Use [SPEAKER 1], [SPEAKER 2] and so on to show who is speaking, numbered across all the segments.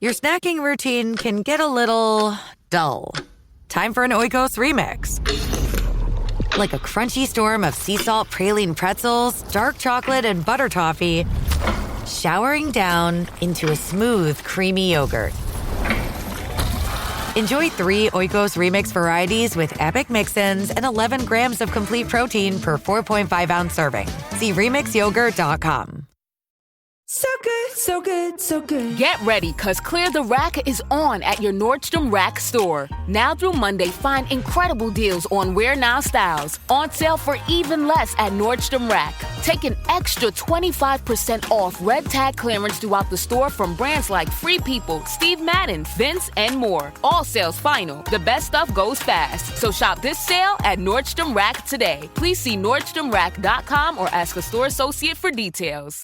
[SPEAKER 1] your snacking routine can get a little dull. Time for an Oikos remix. Like a crunchy storm of sea salt praline pretzels, dark chocolate, and butter toffee, showering down into a smooth, creamy yogurt. Enjoy 3 Oikos Remix varieties with epic mix-ins and 11 grams of complete protein per 4.5-ounce serving. See RemixYogurt.com.
[SPEAKER 2] So good, so good, so good.
[SPEAKER 3] Get ready, because Clear the Rack is on at your Nordstrom Rack store. Now through Monday, find incredible deals on Wear Now styles. On sale for even less at Nordstrom Rack. Take an extra 25% off red tag clearance throughout the store from brands like Free People, Steve Madden, Vince, and more. All sales final. The best stuff goes fast. So shop this sale at Nordstrom Rack today. Please see NordstromRack.com or ask a store associate for details.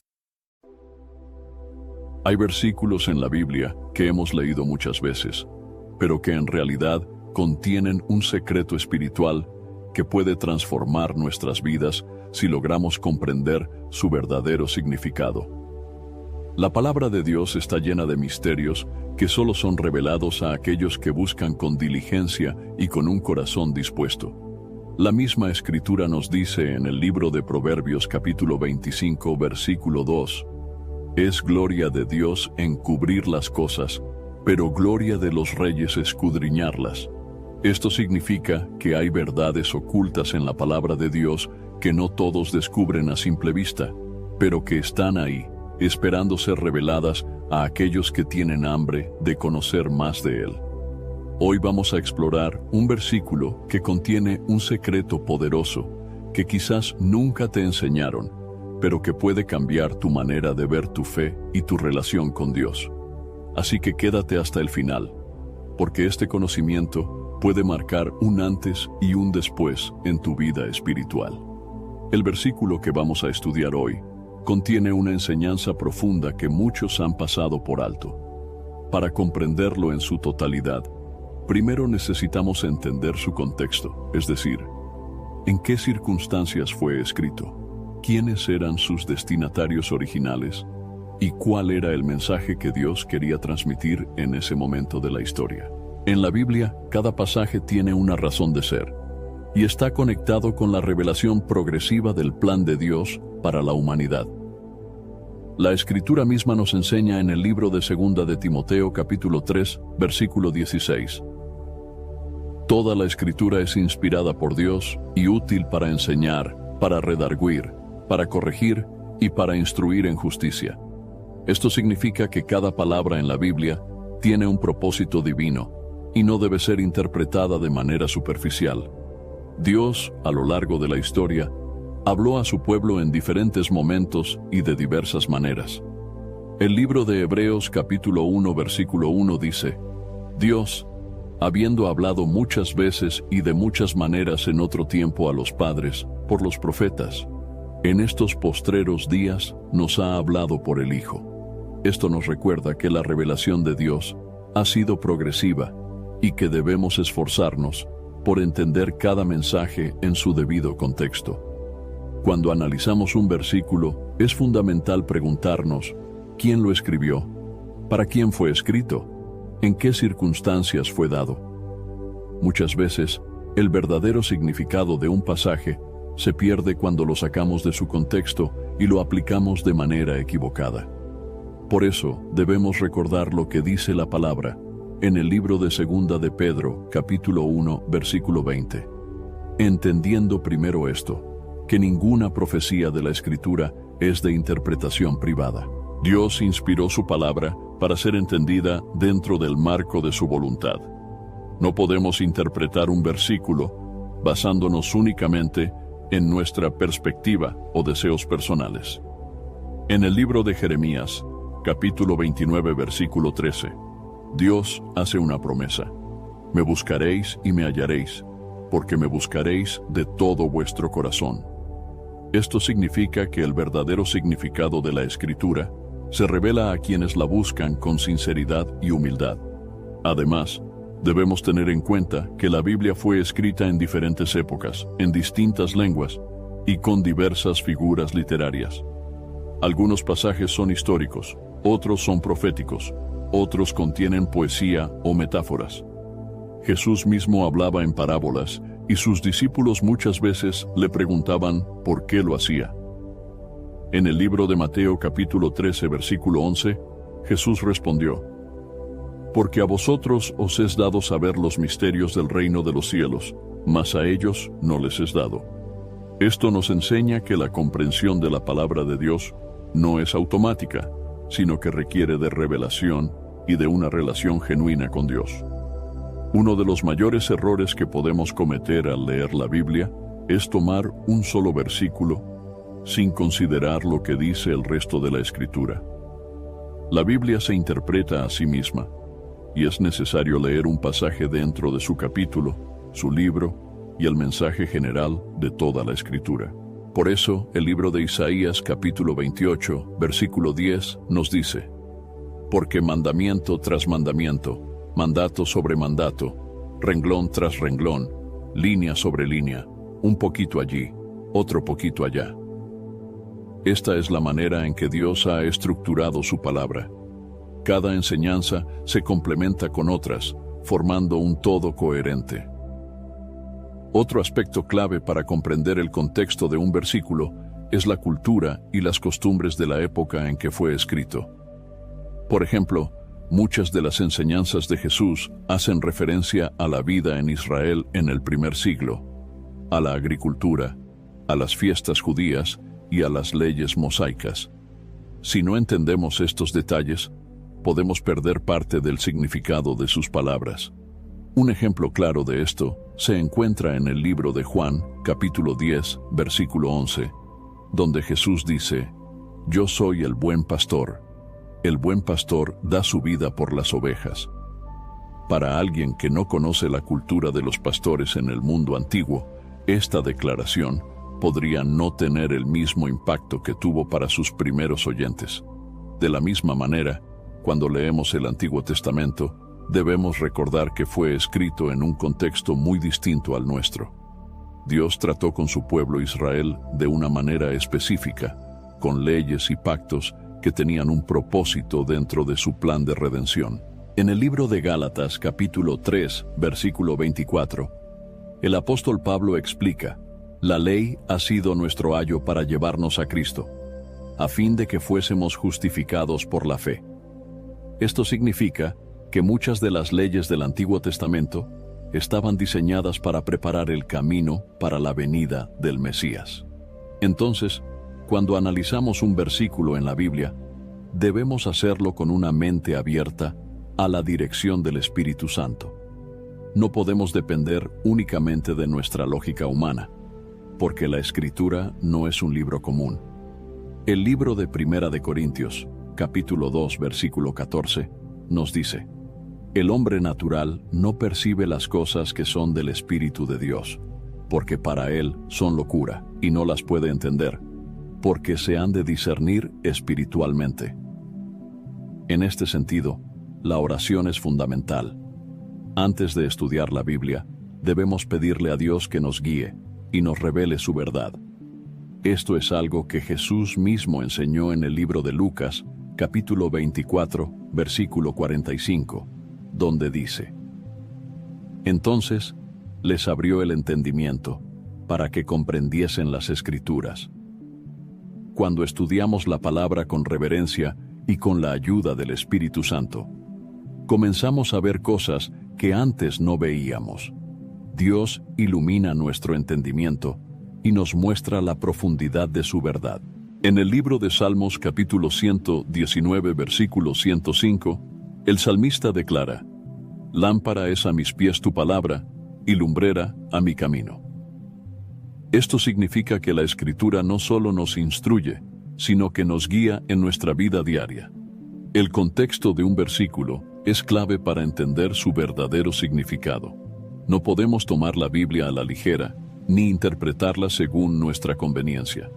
[SPEAKER 4] Hay versículos en la Biblia que hemos leído muchas veces, pero que en realidad contienen un secreto espiritual que puede transformar nuestras vidas si logramos comprender su verdadero significado. La palabra de Dios está llena de misterios que solo son revelados a aquellos que buscan con diligencia y con un corazón dispuesto. La misma Escritura nos dice en el libro de Proverbios capítulo 25, versículo 2, «Es gloria de Dios encubrir las cosas, pero gloria de los reyes escudriñarlas». Esto significa que hay verdades ocultas en la palabra de Dios que no todos descubren a simple vista, pero que están ahí, esperando ser reveladas a aquellos que tienen hambre de conocer más de Él. Hoy vamos a explorar un versículo que contiene un secreto poderoso que quizás nunca te enseñaron, pero que puede cambiar tu manera de ver tu fe y tu relación con Dios. Así que quédate hasta el final, porque este conocimiento puede marcar un antes y un después en tu vida espiritual. El versículo que vamos a estudiar hoy contiene una enseñanza profunda que muchos han pasado por alto. Para comprenderlo en su totalidad, primero necesitamos entender su contexto, es decir, en qué circunstancias fue escrito, quiénes eran sus destinatarios originales y cuál era el mensaje que Dios quería transmitir en ese momento de la historia. En la Biblia, cada pasaje tiene una razón de ser y está conectado con la revelación progresiva del plan de Dios para la humanidad. La Escritura misma nos enseña en el libro de 2 de Timoteo capítulo 3, versículo 16. Toda la Escritura es inspirada por Dios y útil para enseñar, para redarguir, para corregir y para instruir en justicia. Esto significa que cada palabra en la Biblia tiene un propósito divino y no debe ser interpretada de manera superficial. Dios, a lo largo de la historia, habló a su pueblo en diferentes momentos y de diversas maneras. El libro de Hebreos capítulo 1 versículo 1 dice, Dios, habiendo hablado muchas veces y de muchas maneras en otro tiempo a los padres, por los profetas, en estos postreros días nos ha hablado por el Hijo. Esto nos recuerda que la revelación de Dios ha sido progresiva y que debemos esforzarnos por entender cada mensaje en su debido contexto. Cuando analizamos un versículo, es fundamental preguntarnos quién lo escribió, para quién fue escrito, en qué circunstancias fue dado. Muchas veces, el verdadero significado de un pasaje se pierde cuando lo sacamos de su contexto y lo aplicamos de manera equivocada. Por eso, debemos recordar lo que dice la palabra en el libro de 2 de Pedro, capítulo 1, versículo 20. Entendiendo primero esto, que ninguna profecía de la Escritura es de interpretación privada. Dios inspiró su palabra para ser entendida dentro del marco de su voluntad. No podemos interpretar un versículo basándonos únicamente en nuestra perspectiva o deseos personales. En el libro de Jeremías, capítulo 29, versículo 13, Dios hace una promesa. Me buscaréis y me hallaréis, porque me buscaréis de todo vuestro corazón. Esto significa que el verdadero significado de la Escritura se revela a quienes la buscan con sinceridad y humildad. Además, debemos tener en cuenta que la Biblia fue escrita en diferentes épocas, en distintas lenguas y con diversas figuras literarias. Algunos pasajes son históricos, otros son proféticos, otros contienen poesía o metáforas. Jesús mismo hablaba en parábolas y sus discípulos muchas veces le preguntaban por qué lo hacía. En el libro de Mateo capítulo 13 versículo 11, Jesús respondió: porque a vosotros os es dado saber los misterios del reino de los cielos, mas a ellos no les es dado. Esto nos enseña que la comprensión de la palabra de Dios no es automática, sino que requiere de revelación y de una relación genuina con Dios. Uno de los mayores errores que podemos cometer al leer la Biblia es tomar un solo versículo sin considerar lo que dice el resto de la Escritura. La Biblia se interpreta a sí misma, y es necesario leer un pasaje dentro de su capítulo, su libro y el mensaje general de toda la Escritura. Por eso, el libro de Isaías capítulo 28, versículo 10 nos dice: porque mandamiento tras mandamiento, mandato sobre mandato, renglón tras renglón, línea sobre línea, un poquito allí, otro poquito allá. Esta es la manera en que Dios ha estructurado su palabra. Cada enseñanza se complementa con otras, formando un todo coherente. Otro aspecto clave para comprender el contexto de un versículo es la cultura y las costumbres de la época en que fue escrito. Por ejemplo, muchas de las enseñanzas de Jesús hacen referencia a la vida en Israel en el primer siglo, a la agricultura, a las fiestas judías y a las leyes mosaicas. Si no entendemos estos detalles, podemos perder parte del significado de sus palabras. Un ejemplo claro de esto se encuentra en el libro de Juan, capítulo 10, versículo 11, donde Jesús dice: yo soy el buen pastor da su vida por las ovejas. Para alguien que no conoce la cultura de los pastores en el mundo antiguo, esta declaración podría no tener el mismo impacto que tuvo para sus primeros oyentes. De la misma manera, cuando leemos el Antiguo Testamento, debemos recordar que fue escrito en un contexto muy distinto al nuestro. Dios trató con su pueblo Israel de una manera específica, con leyes y pactos que tenían un propósito dentro de su plan de redención. En el libro de Gálatas, capítulo 3, versículo 24, el apóstol Pablo explica: la ley ha sido nuestro ayo para llevarnos a Cristo, a fin de que fuésemos justificados por la fe. Esto significa que muchas de las leyes del Antiguo Testamento estaban diseñadas para preparar el camino para la venida del Mesías. Entonces, cuando analizamos un versículo en la Biblia, debemos hacerlo con una mente abierta a la dirección del Espíritu Santo. No podemos depender únicamente de nuestra lógica humana, porque la Escritura no es un libro común. El libro de Primera de Corintios, capítulo 2, versículo 14, nos dice: el hombre natural no percibe las cosas que son del Espíritu de Dios, porque para él son locura, y no las puede entender, porque se han de discernir espiritualmente. En este sentido, la oración es fundamental. Antes de estudiar la Biblia, debemos pedirle a Dios que nos guíe y nos revele su verdad. Esto es algo que Jesús mismo enseñó en el libro de Lucas, capítulo 24, versículo 45, donde dice: entonces les abrió el entendimiento para que comprendiesen las Escrituras. Cuando estudiamos la palabra con reverencia y con la ayuda del Espíritu Santo, comenzamos a ver cosas que antes no veíamos. Dios ilumina nuestro entendimiento y nos muestra la profundidad de su verdad. En el libro de Salmos capítulo 119 versículo 105, el salmista declara: lámpara es a mis pies tu palabra y lumbrera a mi camino. Esto significa que la Escritura no solo nos instruye, sino que nos guía en nuestra vida diaria. El contexto de un versículo es clave para entender su verdadero significado. No podemos tomar la Biblia a la ligera, ni interpretarla según nuestra conveniencia.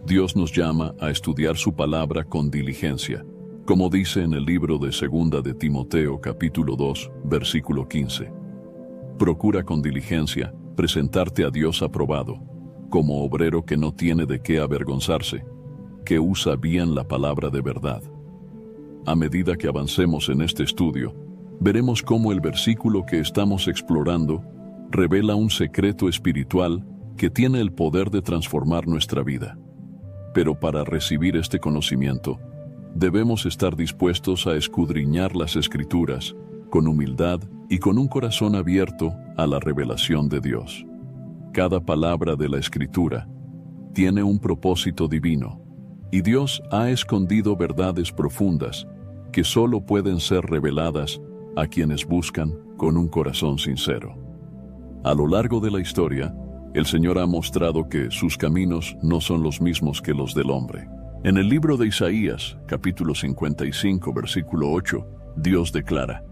[SPEAKER 4] Dios nos llama a estudiar su palabra con diligencia, como dice en el libro de Segunda de Timoteo capítulo 2, versículo 15. Procura con diligencia presentarte a Dios aprobado, como obrero que no tiene de qué avergonzarse, que usa bien la palabra de verdad. A medida que avancemos en este estudio, veremos cómo el versículo que estamos explorando revela un secreto espiritual que tiene el poder de transformar nuestra vida. Pero para recibir este conocimiento, debemos estar dispuestos a escudriñar las Escrituras con humildad y con un corazón abierto a la revelación de Dios. Cada palabra de la Escritura tiene un propósito divino, y Dios ha escondido verdades profundas que solo pueden ser reveladas a quienes buscan con un corazón sincero. A lo largo de la historia, el Señor ha mostrado que sus caminos no son los mismos que los del hombre. En el libro de Isaías, capítulo 55, versículo 8, Dios declara: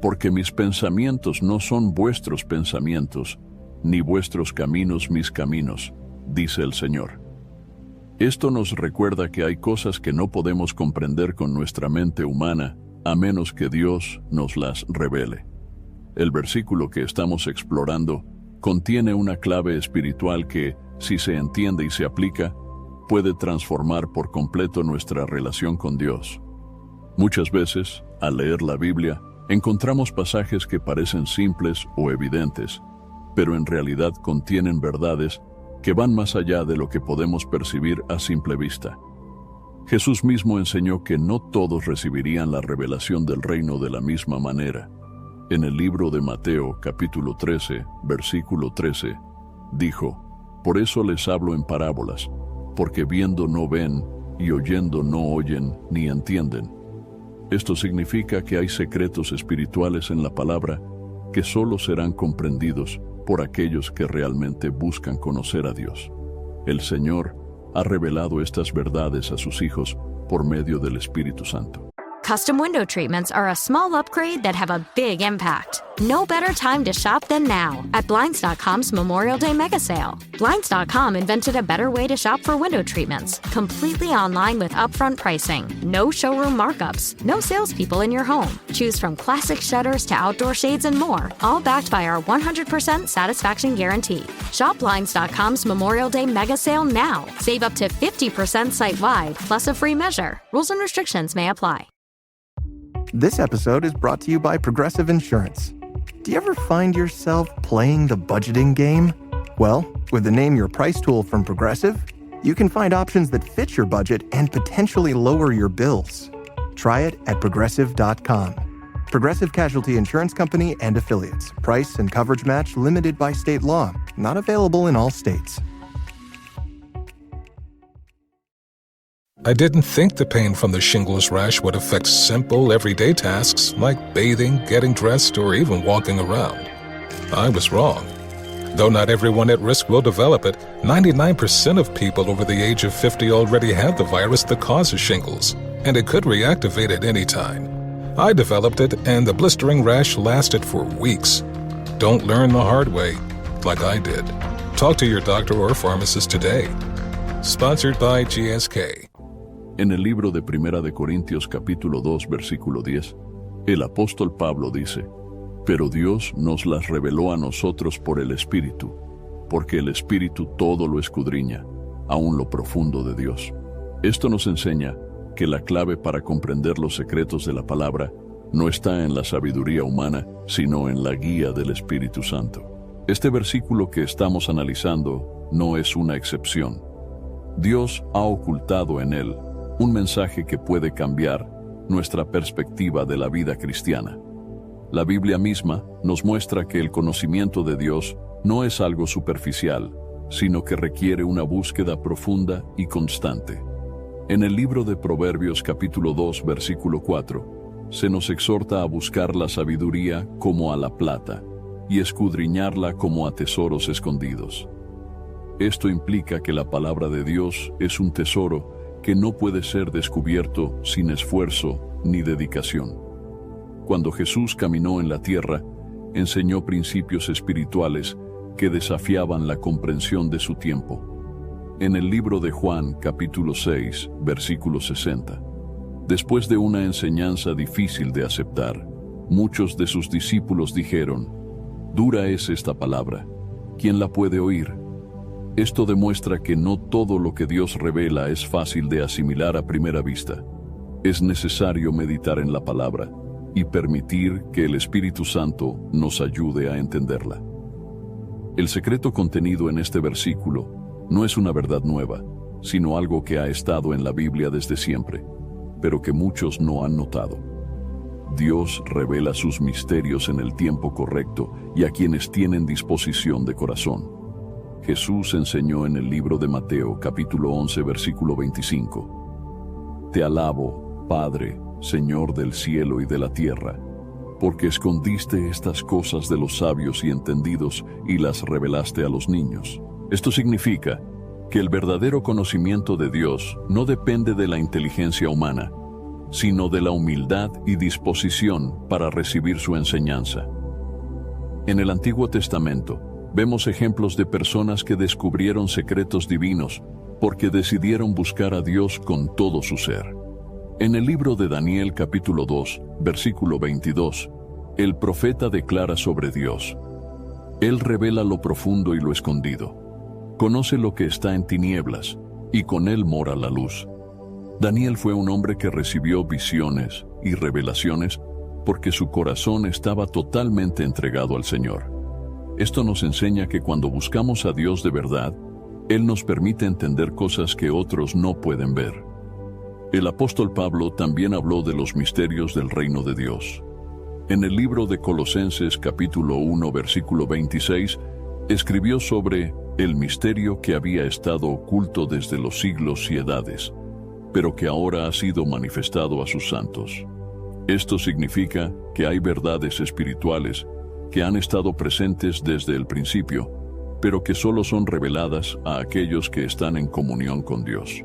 [SPEAKER 4] «Porque mis pensamientos no son vuestros pensamientos, ni vuestros caminos mis caminos, dice el Señor». Esto nos recuerda que hay cosas que no podemos comprender con nuestra mente humana, a menos que Dios nos las revele. El versículo que estamos explorando contiene una clave espiritual que, si se entiende y se aplica, puede transformar por completo nuestra relación con Dios. Muchas veces, al leer la Biblia, encontramos pasajes que parecen simples o evidentes, pero en realidad contienen verdades que van más allá de lo que podemos percibir a simple vista. Jesús mismo enseñó que no todos recibirían la revelación del reino de la misma manera. En el libro de Mateo, capítulo 13, versículo 13, dijo: «Por eso les hablo en parábolas, porque viendo no ven, y oyendo no oyen ni entienden». Esto significa que hay secretos espirituales en la palabra que solo serán comprendidos por aquellos que realmente buscan conocer a Dios. El Señor ha revelado estas verdades a sus hijos por medio del Espíritu Santo.
[SPEAKER 5] Custom window treatments are a small upgrade that have a big impact. No better time to shop than now at Blinds.com's Memorial Day Mega Sale. Blinds.com invented a better way to shop for window treatments, completely online with upfront pricing, no showroom markups, no salespeople in your home. Choose from classic shutters to outdoor shades and more, all backed by our 100% satisfaction guarantee. Shop Blinds.com's Memorial Day Mega Sale now. Save up to 50% site-wide, plus a free measure. Rules and restrictions may apply.
[SPEAKER 6] This episode is brought to you by Progressive Insurance. Do you ever find yourself playing the budgeting game? Well, with the Name Your Price tool from Progressive, you can find options that fit your budget and potentially lower your bills. Try it at Progressive.com. Progressive Casualty Insurance Company and Affiliates. Price and coverage match limited by state law. Not available in all states.
[SPEAKER 7] I didn't think the pain from the shingles rash would affect simple, everyday tasks like bathing, getting dressed, or even walking around. I was wrong. Though not everyone at risk will develop it, 99% of people over the age of 50 already have the virus that causes shingles, and it could reactivate at any time. I developed it, and the blistering rash lasted for weeks. Don't learn the hard way, like I did. Talk to your doctor or pharmacist today. Sponsored by GSK.
[SPEAKER 4] En el libro de Primera de Corintios capítulo 2 versículo 10, el apóstol Pablo dice: «Pero Dios nos las reveló a nosotros por el Espíritu, porque el Espíritu todo lo escudriña, aun lo profundo de Dios». Esto nos enseña que la clave para comprender los secretos de la palabra no está en la sabiduría humana, sino en la guía del Espíritu Santo. Este versículo que estamos analizando no es una excepción. Dios ha ocultado en él un mensaje que puede cambiar nuestra perspectiva de la vida cristiana. La Biblia misma nos muestra que el conocimiento de Dios no es algo superficial, sino que requiere una búsqueda profunda y constante. En el libro de Proverbios capítulo 2 versículo 4, se nos exhorta a buscar la sabiduría como a la plata y escudriñarla como a tesoros escondidos. Esto implica que la palabra de Dios es un tesoro que no puede ser descubierto sin esfuerzo ni dedicación. Cuando Jesús caminó en la tierra, enseñó principios espirituales que desafiaban la comprensión de su tiempo. En el libro de Juan, capítulo 6, versículo 60, después de una enseñanza difícil de aceptar, muchos de sus discípulos dijeron: «Dura es esta palabra, ¿quién la puede oír?». Esto demuestra que no todo lo que Dios revela es fácil de asimilar a primera vista. Es necesario meditar en la palabra y permitir que el Espíritu Santo nos ayude a entenderla. El secreto contenido en este versículo no es una verdad nueva, sino algo que ha estado en la Biblia desde siempre, pero que muchos no han notado. Dios revela sus misterios en el tiempo correcto y a quienes tienen disposición de corazón. Jesús enseñó en el libro de Mateo, capítulo 11, versículo 25. Te alabo, Padre, Señor del cielo y de la tierra, porque escondiste estas cosas de los sabios y entendidos y las revelaste a los niños. Esto significa que el verdadero conocimiento de Dios no depende de la inteligencia humana, sino de la humildad y disposición para recibir su enseñanza. En el Antiguo Testamento, vemos ejemplos de personas que descubrieron secretos divinos porque decidieron buscar a Dios con todo su ser. En el libro de Daniel capítulo 2, versículo 22, el profeta declara sobre Dios: Él revela lo profundo y lo escondido. Conoce lo que está en tinieblas, y con Él mora la luz. Daniel fue un hombre que recibió visiones y revelaciones porque su corazón estaba totalmente entregado al Señor. Esto nos enseña que cuando buscamos a Dios de verdad, Él nos permite entender cosas que otros no pueden ver. El apóstol Pablo también habló de los misterios del reino de Dios. En el libro de Colosenses capítulo 1 versículo 26, escribió sobre el misterio que había estado oculto desde los siglos y edades, pero que ahora ha sido manifestado a sus santos. Esto significa que hay verdades espirituales que han estado presentes desde el principio, pero que solo son reveladas a aquellos que están en comunión con Dios.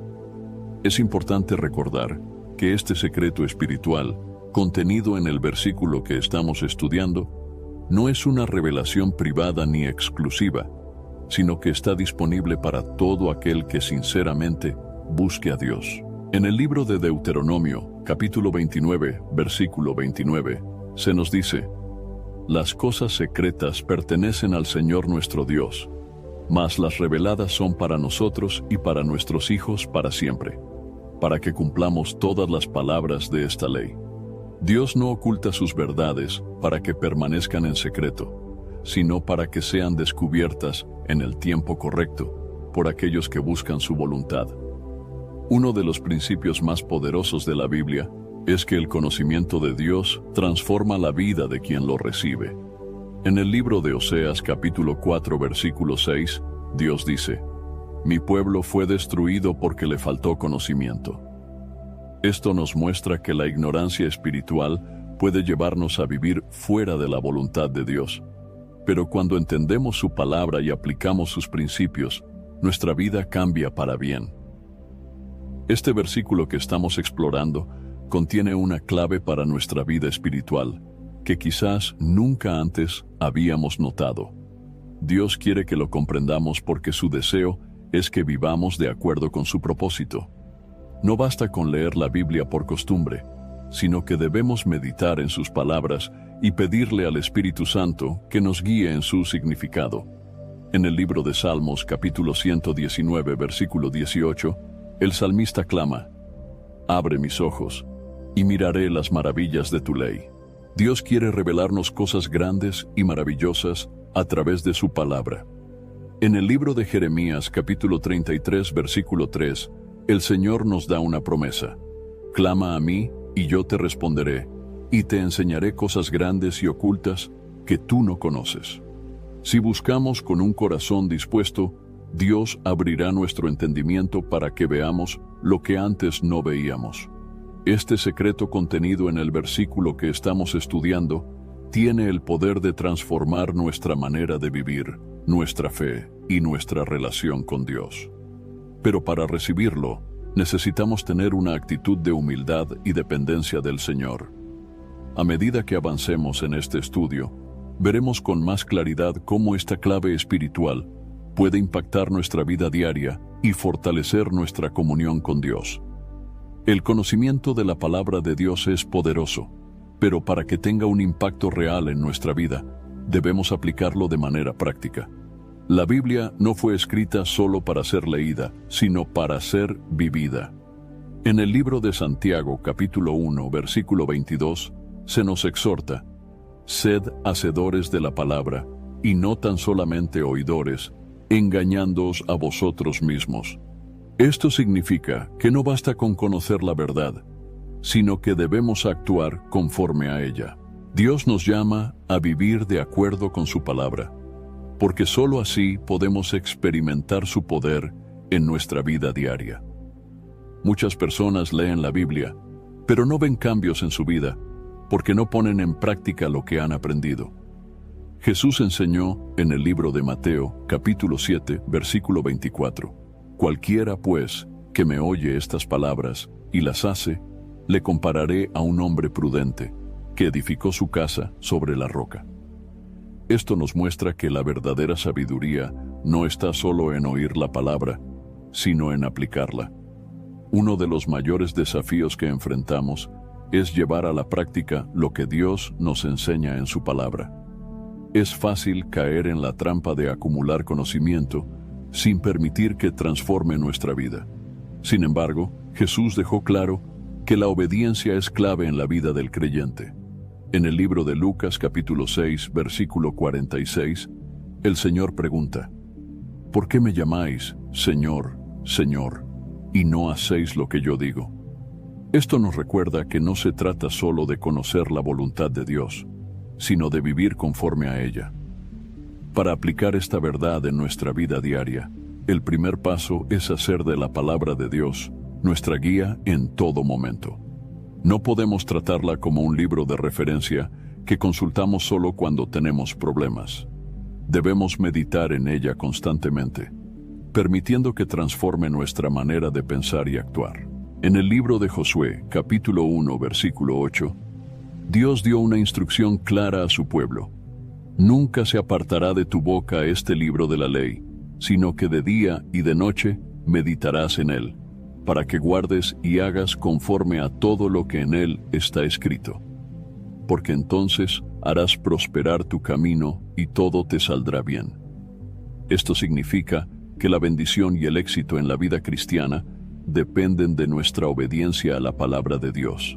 [SPEAKER 4] Es importante recordar que este secreto espiritual, contenido en el versículo que estamos estudiando, no es una revelación privada ni exclusiva, sino que está disponible para todo aquel que sinceramente busque a Dios. En el libro de Deuteronomio, capítulo 29, versículo 29, se nos dice: Las cosas secretas pertenecen al Señor nuestro Dios, mas las reveladas son para nosotros y para nuestros hijos para siempre, para que cumplamos todas las palabras de esta ley. Dios no oculta sus verdades para que permanezcan en secreto, sino para que sean descubiertas en el tiempo correcto por aquellos que buscan su voluntad. Uno de los principios más poderosos de la Biblia es que el conocimiento de Dios transforma la vida de quien lo recibe. En el libro de Oseas capítulo 4 versículo 6, Dios dice: Mi pueblo fue destruido porque le faltó conocimiento. Esto nos muestra que la ignorancia espiritual puede llevarnos a vivir fuera de la voluntad de Dios. Pero cuando entendemos su palabra y aplicamos sus principios, nuestra vida cambia para bien. Este versículo que estamos explorando contiene una clave para nuestra vida espiritual, que quizás nunca antes habíamos notado. Dios quiere que lo comprendamos porque su deseo es que vivamos de acuerdo con su propósito. No basta con leer la Biblia por costumbre, sino que debemos meditar en sus palabras y pedirle al Espíritu Santo que nos guíe en su significado. En el libro de Salmos, capítulo 119, versículo 18, el salmista clama: Abre mis ojos, y miraré las maravillas de tu ley. Dios quiere revelarnos cosas grandes y maravillosas a través de su palabra. En el libro de Jeremías, capítulo 33, versículo 3, el Señor nos da una promesa: Clama a mí, y yo te responderé, y te enseñaré cosas grandes y ocultas que tú no conoces. Si buscamos con un corazón dispuesto, Dios abrirá nuestro entendimiento para que veamos lo que antes no veíamos. Este secreto contenido en el versículo que estamos estudiando tiene el poder de transformar nuestra manera de vivir, nuestra fe y nuestra relación con Dios. Pero para recibirlo, necesitamos tener una actitud de humildad y dependencia del Señor. A medida que avancemos en este estudio, veremos con más claridad cómo esta clave espiritual puede impactar nuestra vida diaria y fortalecer nuestra comunión con Dios. El conocimiento de la palabra de Dios es poderoso, pero para que tenga un impacto real en nuestra vida, debemos aplicarlo de manera práctica. La Biblia no fue escrita solo para ser leída, sino para ser vivida. En el libro de Santiago, capítulo 1, versículo 22, se nos exhorta: sed hacedores de la palabra, y no tan solamente oidores, engañándoos a vosotros mismos. Esto significa que no basta con conocer la verdad, sino que debemos actuar conforme a ella. Dios nos llama a vivir de acuerdo con su palabra, porque sólo así podemos experimentar su poder en nuestra vida diaria. Muchas personas leen la Biblia, pero no ven cambios en su vida, porque no ponen en práctica lo que han aprendido. Jesús enseñó en el libro de Mateo, capítulo 7, versículo 24: cualquiera, pues, que me oye estas palabras y las hace, le compararé a un hombre prudente, que edificó su casa sobre la roca. Esto nos muestra que la verdadera sabiduría no está solo en oír la palabra, sino en aplicarla. Uno de los mayores desafíos que enfrentamos es llevar a la práctica lo que Dios nos enseña en su palabra. Es fácil caer en la trampa de acumular conocimiento sin permitir que transforme nuestra vida. Sin embargo, Jesús dejó claro que la obediencia es clave en la vida del creyente. En el libro de Lucas capítulo 6, versículo 46, el Señor pregunta: ¿por qué me llamáis Señor, Señor, y no hacéis lo que yo digo? Esto nos recuerda que no se trata solo de conocer la voluntad de Dios, sino de vivir conforme a ella. Para aplicar esta verdad en nuestra vida diaria, el primer paso es hacer de la palabra de Dios nuestra guía en todo momento. No podemos tratarla como un libro de referencia que consultamos solo cuando tenemos problemas. Debemos meditar en ella constantemente, permitiendo que transforme nuestra manera de pensar y actuar. En el libro de Josué, capítulo 1, versículo 8, Dios dio una instrucción clara a su pueblo: nunca se apartará de tu boca este libro de la ley, sino que de día y de noche meditarás en él, para que guardes y hagas conforme a todo lo que en él está escrito. Porque entonces harás prosperar tu camino y todo te saldrá bien. Esto significa que la bendición y el éxito en la vida cristiana dependen de nuestra obediencia a la palabra de Dios.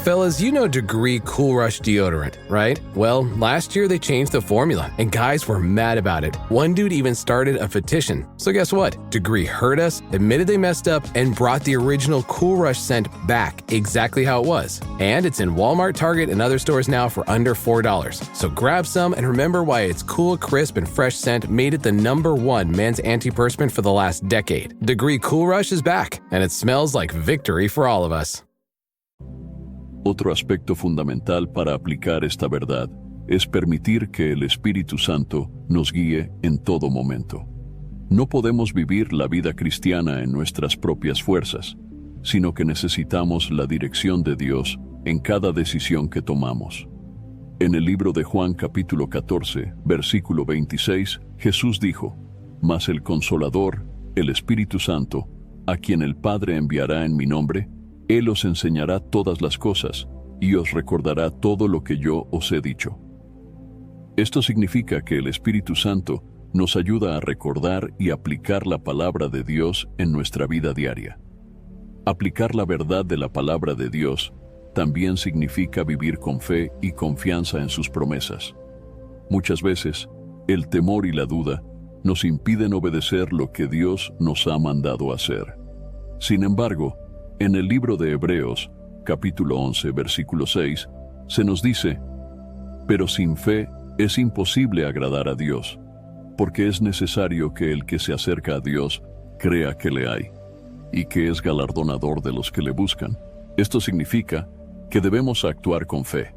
[SPEAKER 8] Fellas, you know Degree Cool Rush deodorant, right? Well, last year they changed the formula, and guys were mad about it. One dude even started a petition. So guess what? Degree heard us, admitted they messed up, and brought the original Cool Rush scent back exactly how it was. And it's in Walmart, Target, and other stores now for under $4. So grab some and remember why its cool, crisp, and fresh scent made it the #1 men's antiperspirant for the last decade. Degree Cool Rush is back, and it smells like victory for all of us.
[SPEAKER 4] Otro aspecto fundamental para aplicar esta verdad es permitir que el Espíritu Santo nos guíe en todo momento. No podemos vivir la vida cristiana en nuestras propias fuerzas, sino que necesitamos la dirección de Dios en cada decisión que tomamos. En el libro de Juan capítulo 14, versículo 26, Jesús dijo: mas el Consolador, el Espíritu Santo, a quien el Padre enviará en mi nombre, Él os enseñará todas las cosas y os recordará todo lo que yo os he dicho. Esto significa que el Espíritu Santo nos ayuda a recordar y aplicar la palabra de Dios en nuestra vida diaria. Aplicar la verdad de la palabra de Dios también significa vivir con fe y confianza en sus promesas. Muchas veces, el temor y la duda nos impiden obedecer lo que Dios nos ha mandado hacer. Sin embargo, en el libro de Hebreos, capítulo 11, versículo 6, se nos dice: pero sin fe es imposible agradar a Dios, porque es necesario que el que se acerca a Dios crea que le hay, y que es galardonador de los que le buscan. Esto significa que debemos actuar con fe,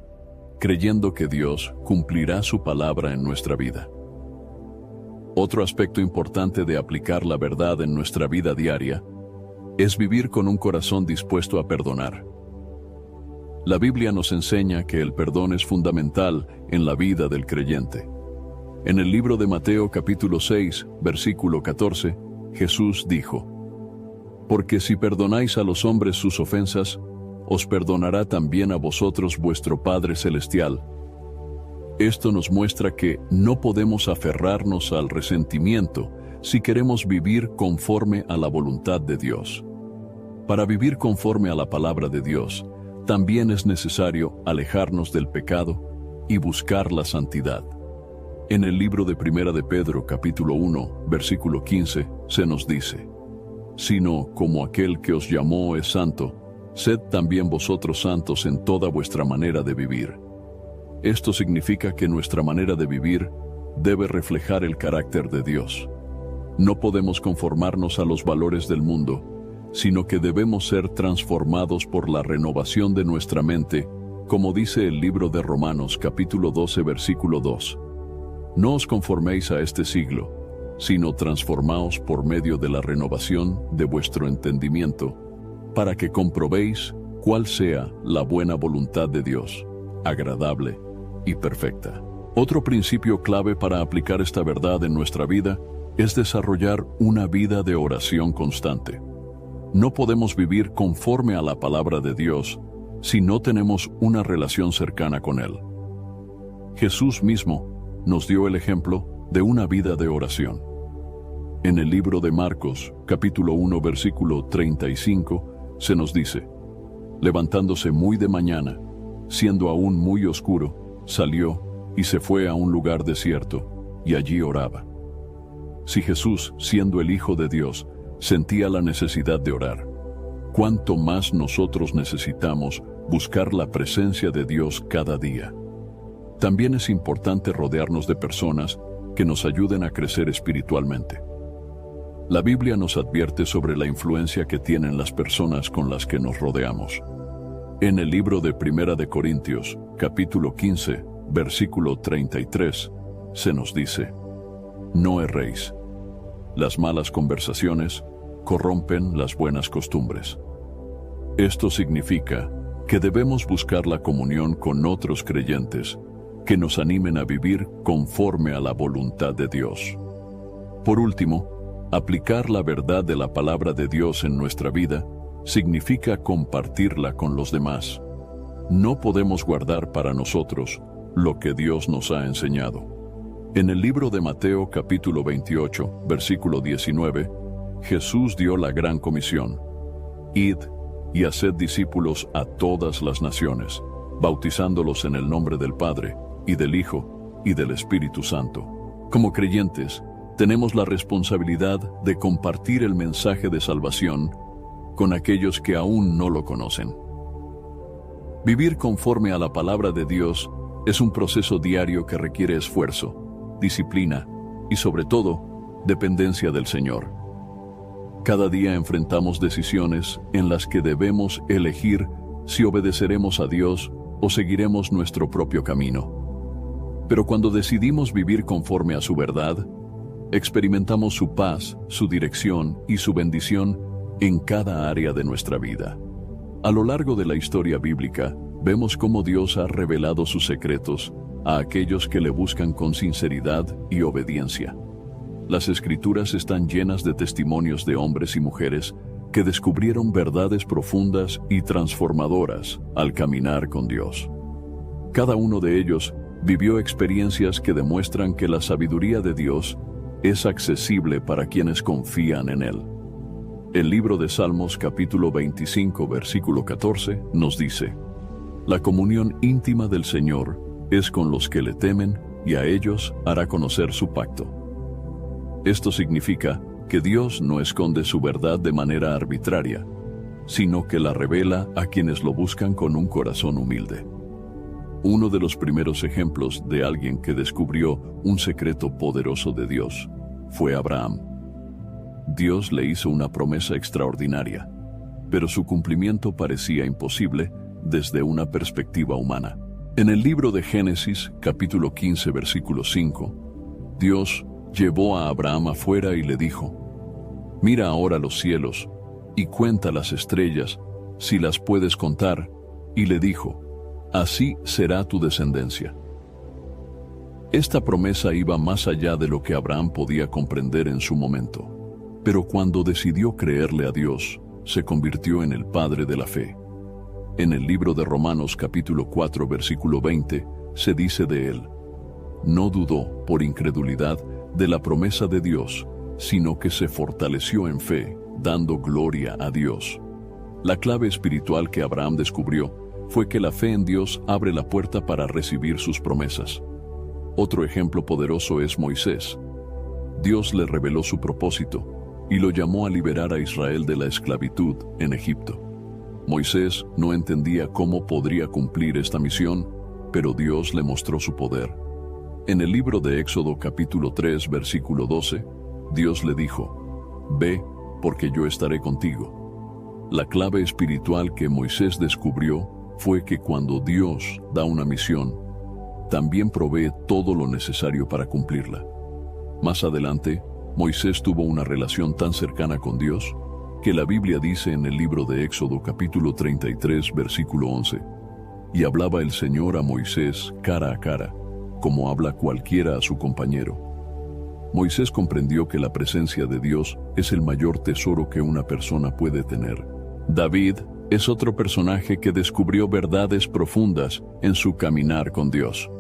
[SPEAKER 4] creyendo que Dios cumplirá su palabra en nuestra vida. Otro aspecto importante de aplicar la verdad en nuestra vida diaria es vivir con un corazón dispuesto a perdonar. La Biblia nos enseña que el perdón es fundamental en la vida del creyente. En el libro de Mateo capítulo 6, versículo 14, Jesús dijo: porque si perdonáis a los hombres sus ofensas, os perdonará también a vosotros vuestro Padre Celestial. Esto nos muestra que no podemos aferrarnos al resentimiento si queremos vivir conforme a la voluntad de Dios. Para vivir conforme a la palabra de Dios, también es necesario alejarnos del pecado y buscar la santidad. En el libro de Primera de Pedro, capítulo 1, versículo 15, se nos dice: «Sino como aquel que os llamó es santo, sed también vosotros santos en toda vuestra manera de vivir». Esto significa que nuestra manera de vivir debe reflejar el carácter de Dios. No podemos conformarnos a los valores del mundo, sino que debemos ser transformados por la renovación de nuestra mente, como dice el libro de Romanos, capítulo 12, versículo 2. No os conforméis a este siglo, sino transformaos por medio de la renovación de vuestro entendimiento, para que comprobéis cuál sea la buena voluntad de Dios, agradable y perfecta. Otro principio clave para aplicar esta verdad en nuestra vida es desarrollar una vida de oración constante. No podemos vivir conforme a la palabra de Dios si no tenemos una relación cercana con Él. Jesús mismo nos dio el ejemplo de una vida de oración. En el libro de Marcos, capítulo 1, versículo 35, se nos dice: «Levantándose muy de mañana, siendo aún muy oscuro, salió y se fue a un lugar desierto, y allí oraba». Si Jesús, siendo el Hijo de Dios, sentía la necesidad de orar, ¿cuánto más nosotros necesitamos buscar la presencia de Dios cada día? También es importante rodearnos de personas que nos ayuden a crecer espiritualmente. La Biblia nos advierte sobre la influencia que tienen las personas con las que nos rodeamos. En el libro de Primera de Corintios, capítulo 15, versículo 33, se nos dice: «No erréis. Las malas conversaciones corrompen las buenas costumbres». Esto significa que debemos buscar la comunión con otros creyentes que nos animen a vivir conforme a la voluntad de Dios. Por último, aplicar la verdad de la palabra de Dios en nuestra vida significa compartirla con los demás. No podemos guardar para nosotros lo que Dios nos ha enseñado. En el libro de Mateo capítulo 28, versículo 19, Jesús dio la gran comisión: «Id y haced discípulos a todas las naciones, bautizándolos en el nombre del Padre, y del Hijo, y del Espíritu Santo». Como creyentes, tenemos la responsabilidad de compartir el mensaje de salvación con aquellos que aún no lo conocen. Vivir conforme a la palabra de Dios es un proceso diario que requiere esfuerzo, disciplina y, sobre todo, dependencia del Señor. Cada día enfrentamos decisiones en las que debemos elegir si obedeceremos a Dios o seguiremos nuestro propio camino. Pero cuando decidimos vivir conforme a su verdad, experimentamos su paz, su dirección y su bendición en cada área de nuestra vida. A lo largo de la historia bíblica, vemos cómo Dios ha revelado sus secretos a aquellos que le buscan con sinceridad y obediencia. Las Escrituras están llenas de testimonios de hombres y mujeres que descubrieron verdades profundas y transformadoras al caminar con Dios. Cada uno de ellos vivió experiencias que demuestran que la sabiduría de Dios es accesible para quienes confían en Él. El libro de Salmos capítulo 25 versículo 14 nos dice: «La comunión íntima del Señor es con los que le temen, y a ellos hará conocer su pacto». Esto significa que Dios no esconde su verdad de manera arbitraria, sino que la revela a quienes lo buscan con un corazón humilde. Uno de los primeros ejemplos de alguien que descubrió un secreto poderoso de Dios fue Abraham. Dios le hizo una promesa extraordinaria, pero su cumplimiento parecía imposible desde una perspectiva humana. En el libro de Génesis, capítulo 15, versículo 5, Dios llevó a Abraham afuera y le dijo: «Mira ahora los cielos y cuenta las estrellas, si las puedes contar». Y le dijo: «Así será tu descendencia». Esta promesa iba más allá de lo que Abraham podía comprender en su momento, pero cuando decidió creerle a Dios, se convirtió en el padre de la fe. En el libro de Romanos capítulo 4 versículo 20 se dice de él: «No dudó por incredulidad de la promesa de Dios, sino que se fortaleció en fe, dando gloria a Dios». La clave espiritual que Abraham descubrió fue que la fe en Dios abre la puerta para recibir sus promesas. Otro ejemplo poderoso es Moisés. Dios le reveló su propósito y lo llamó a liberar a Israel de la esclavitud en Egipto. Moisés no entendía cómo podría cumplir esta misión, pero Dios le mostró su poder. En el libro de Éxodo capítulo 3, versículo 12, Dios le dijo: «Ve, porque yo estaré contigo». La clave espiritual que Moisés descubrió fue que cuando Dios da una misión, también provee todo lo necesario para cumplirla. Más adelante, Moisés tuvo una relación tan cercana con Dios que la Biblia dice en el libro de Éxodo capítulo 33, versículo 11, «Y hablaba el Señor a Moisés cara a cara, como habla cualquiera a su compañero». Moisés comprendió que la presencia de Dios es el mayor tesoro que una persona puede tener. David es otro personaje que descubrió verdades profundas en su caminar con Dios.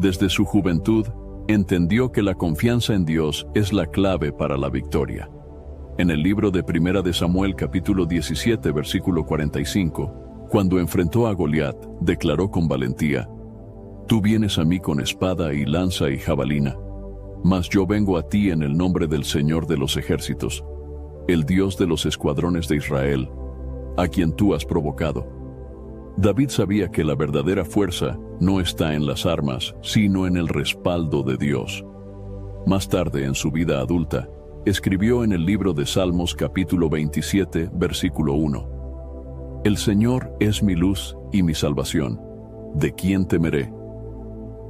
[SPEAKER 4] Desde su juventud, entendió que la confianza en Dios es la clave para la victoria. En el libro de Primera de Samuel capítulo 17, versículo 45, cuando enfrentó a Goliat, declaró con valentía: «Tú vienes a mí con espada y lanza y jabalina, mas yo vengo a ti en el nombre del Señor de los ejércitos, el Dios de los escuadrones de Israel, a quien tú has provocado». David sabía que la verdadera fuerza no está en las armas, sino en el respaldo de Dios. Más tarde, en su vida adulta, escribió en el libro de Salmos capítulo 27, versículo 1: «El Señor es mi luz y mi salvación. ¿De quién temeré?».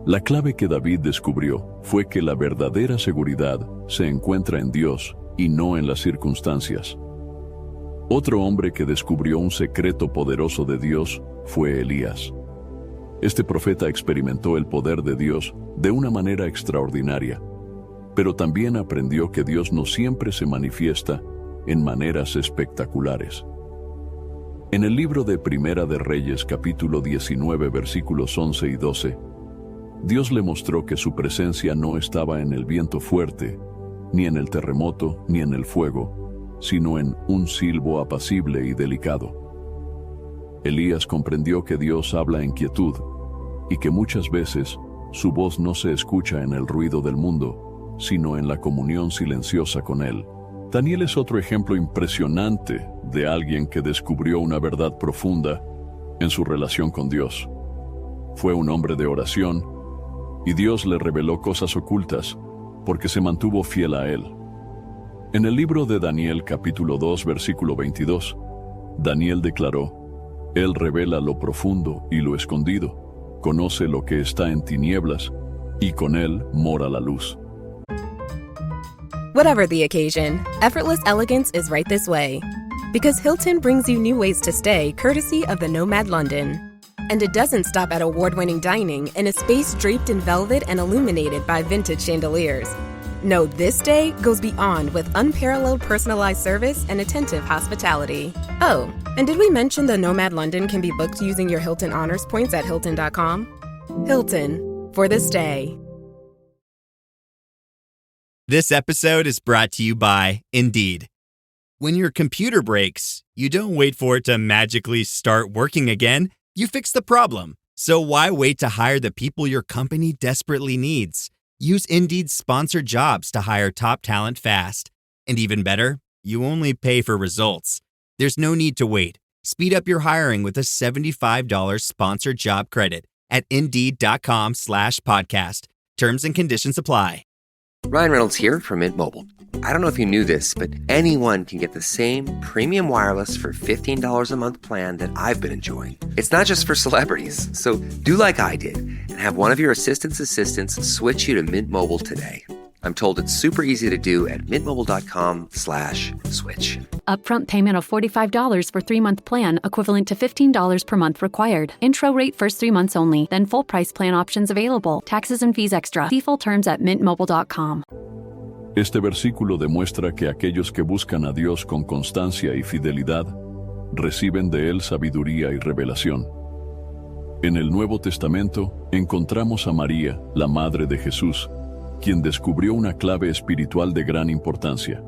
[SPEAKER 4] La clave que David descubrió fue que la verdadera seguridad se encuentra en Dios y no en las circunstancias. Otro hombre que descubrió un secreto poderoso de Dios fue Elías. Este profeta experimentó el poder de Dios de una manera extraordinaria, pero también aprendió que Dios no siempre se manifiesta en maneras espectaculares. En el libro de Primera de Reyes capítulo 19, versículos 11 y 12, Dios le mostró que su presencia no estaba en el viento fuerte, ni en el terremoto, ni en el fuego, sino en un silbo apacible y delicado. Elías comprendió que Dios habla en quietud y que muchas veces su voz no se escucha en el ruido del mundo, sino en la comunión silenciosa con Él. Daniel es otro ejemplo impresionante de alguien que descubrió una verdad profunda en su relación con Dios. Fue un hombre de oración y Dios le reveló cosas ocultas porque se mantuvo fiel a Él. En el libro de Daniel capítulo 2, versículo 22, Daniel declaró: «Él revela lo profundo y lo escondido, conoce lo que está en tinieblas, y con Él mora la luz».
[SPEAKER 9] Whatever the occasion, effortless elegance is right this way. Because Hilton brings you new ways to stay courtesy of the Nomad London. And it doesn't stop at award-winning dining in a space draped in velvet and illuminated by vintage chandeliers. No, this day goes beyond with unparalleled personalized service and attentive hospitality. Oh, and did we mention the Nomad London can be booked using your Hilton Honors points at Hilton.com? Hilton, for this day.
[SPEAKER 10] This episode is brought to you by Indeed. When your computer breaks, you don't wait for it to magically start working again. You fix the problem. So why wait to hire the people your company desperately needs? Use Indeed's sponsored jobs to hire top talent fast. And even better, you only pay for results. There's no need to wait. Speed up your hiring with a $75 sponsored job credit at Indeed.com/podcast. Terms and conditions apply.
[SPEAKER 11] Ryan Reynolds here from Mint Mobile. I don't know if you knew this, but anyone can get the same premium wireless for $15 a month plan that I've been enjoying. It's not just for celebrities. So do like I did and have one of your assistants switch you to Mint Mobile today. I'm told it's super easy to do at mintmobile.com/switch.
[SPEAKER 12] Upfront payment of $45 for 3-month plan, equivalent to $15 per month required. Intro rate first 3 months only, then full price plan options available. Taxes and fees extra. See full terms at mintmobile.com.
[SPEAKER 4] Este versículo demuestra que aquellos que buscan a Dios con constancia y fidelidad reciben de Él sabiduría y revelación. En el Nuevo Testamento encontramos a María, la madre de Jesús, quien descubrió una clave espiritual de gran importancia.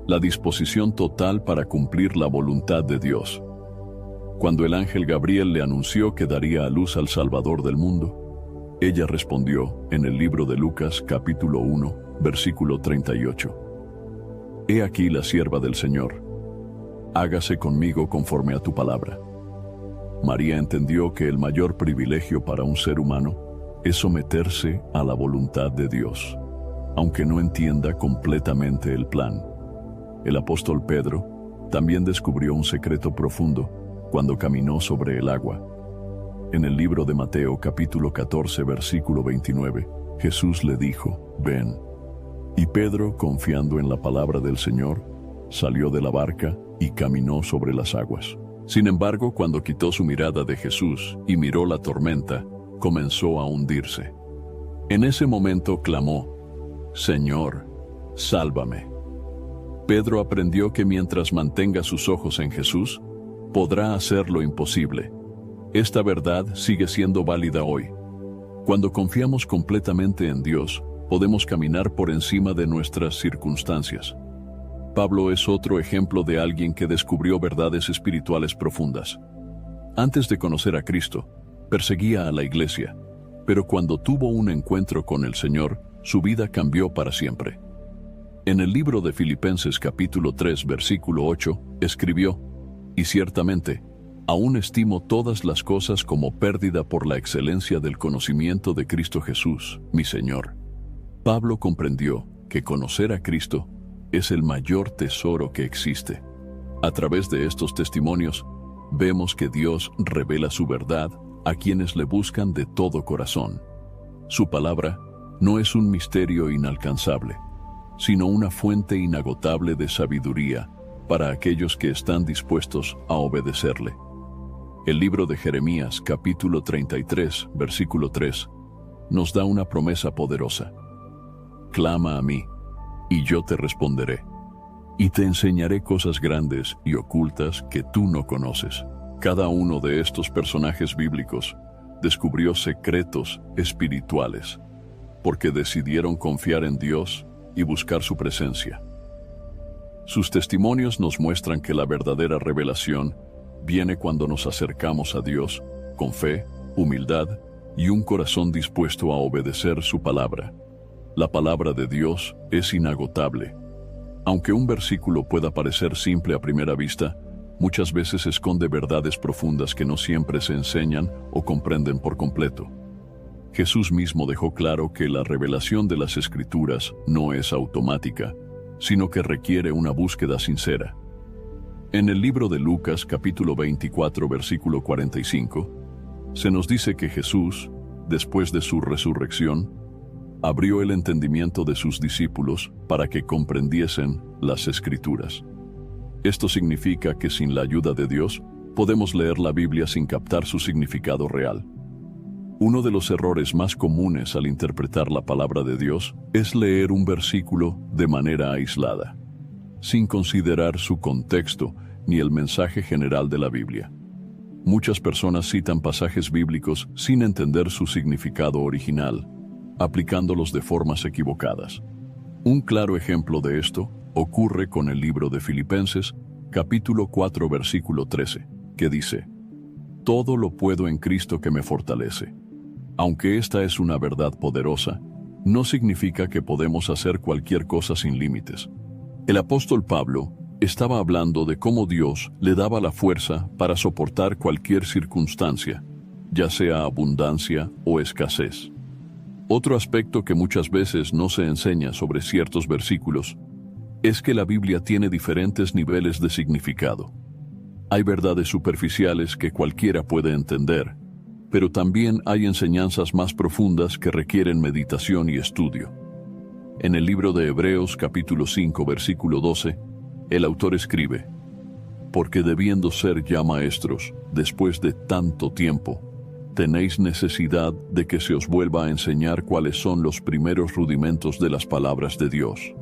[SPEAKER 4] la disposición total para cumplir la voluntad de Dios. Cuando el ángel Gabriel le anunció que daría a luz al Salvador del mundo, ella respondió en el libro de Lucas capítulo 1, versículo 38. He aquí la sierva del Señor. Hágase conmigo conforme a tu palabra. María entendió que el mayor privilegio para un ser humano es someterse a la voluntad de Dios, aunque no entienda completamente el plan. El apóstol Pedro también descubrió un secreto profundo cuando caminó sobre el agua. En el libro de Mateo capítulo 14 versículo 29, Jesús le dijo, ven. Y Pedro, confiando en la palabra del Señor, salió de la barca y caminó sobre las aguas. Sin embargo, cuando quitó su mirada de Jesús y miró la tormenta, comenzó a hundirse. En ese momento clamó, Señor, sálvame. Pedro aprendió que mientras mantenga sus ojos en Jesús, podrá hacer lo imposible. Esta verdad sigue siendo válida hoy. Cuando confiamos completamente en Dios, podemos caminar por encima de nuestras circunstancias. Pablo es otro ejemplo de alguien que descubrió verdades espirituales profundas. Antes de conocer a Cristo, perseguía a la iglesia, pero cuando tuvo un encuentro con el Señor, su vida cambió para siempre. En el libro de Filipenses capítulo 3 versículo 8, escribió, y ciertamente, aún estimo todas las cosas como pérdida por la excelencia del conocimiento de Cristo Jesús, mi Señor. Pablo comprendió que conocer a Cristo es el mayor tesoro que existe. A través de estos testimonios, vemos que Dios revela su verdad a quienes le buscan de todo corazón. Su palabra no es un misterio inalcanzable, sino una fuente inagotable de sabiduría para aquellos que están dispuestos a obedecerle. El libro de Jeremías, capítulo 33, versículo 3, nos da una promesa poderosa. Clama a mí, y yo te responderé, y te enseñaré cosas grandes y ocultas que tú no conoces. Cada uno de estos personajes bíblicos descubrió secretos espirituales, porque decidieron confiar en Dios y buscar su presencia. Sus testimonios nos muestran que la verdadera revelación viene cuando nos acercamos a Dios con fe, humildad y un corazón dispuesto a obedecer su palabra. La palabra de Dios es inagotable. Aunque un versículo pueda parecer simple a primera vista, muchas veces esconde verdades profundas que no siempre se enseñan o comprenden por completo. Jesús mismo dejó claro que la revelación de las Escrituras no es automática, sino que requiere una búsqueda sincera. En el libro de Lucas, capítulo 24, versículo 45, se nos dice que Jesús, después de su resurrección, abrió el entendimiento de sus discípulos para que comprendiesen las Escrituras. Esto significa que sin la ayuda de Dios, podemos leer la Biblia sin captar su significado real. Uno de los errores más comunes al interpretar la palabra de Dios es leer un versículo de manera aislada, sin considerar su contexto ni el mensaje general de la Biblia. Muchas personas citan pasajes bíblicos sin entender su significado original, aplicándolos de formas equivocadas. Un claro ejemplo de esto ocurre con el libro de Filipenses, capítulo 4, versículo 13, que dice, «Todo lo puedo en Cristo que me fortalece». Aunque esta es una verdad poderosa, no significa que podemos hacer cualquier cosa sin límites. El apóstol Pablo estaba hablando de cómo Dios le daba la fuerza para soportar cualquier circunstancia, ya sea abundancia o escasez. Otro aspecto que muchas veces no se enseña sobre ciertos versículos es que la Biblia tiene diferentes niveles de significado. Hay verdades superficiales que cualquiera puede entender, pero también hay enseñanzas más profundas que requieren meditación y estudio. En el libro de Hebreos capítulo 5 versículo 12, el autor escribe, «Porque debiendo ser ya maestros, después de tanto tiempo, tenéis necesidad de que se os vuelva a enseñar cuáles son los primeros rudimentos de las palabras de Dios».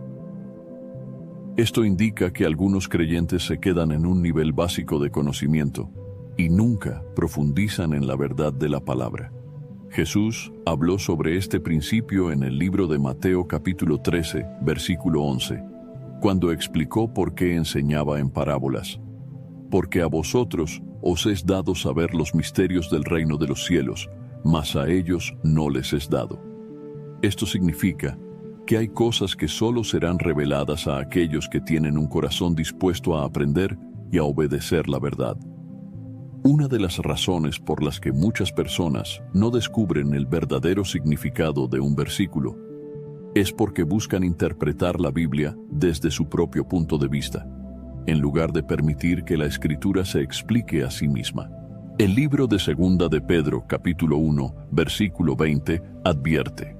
[SPEAKER 4] Esto indica que algunos creyentes se quedan en un nivel básico de conocimiento y nunca profundizan en la verdad de la palabra. Jesús habló sobre este principio en el libro de Mateo capítulo 13, versículo 11, cuando explicó por qué enseñaba en parábolas. Porque a vosotros os es dado saber los misterios del reino de los cielos, mas a ellos no les es dado. Esto significa que hay cosas que solo serán reveladas a aquellos que tienen un corazón dispuesto a aprender y a obedecer la verdad. Una de las razones por las que muchas personas no descubren el verdadero significado de un versículo es porque buscan interpretar la Biblia desde su propio punto de vista, en lugar de permitir que la Escritura se explique a sí misma. El libro de Segunda de Pedro, capítulo 1, versículo 20, advierte: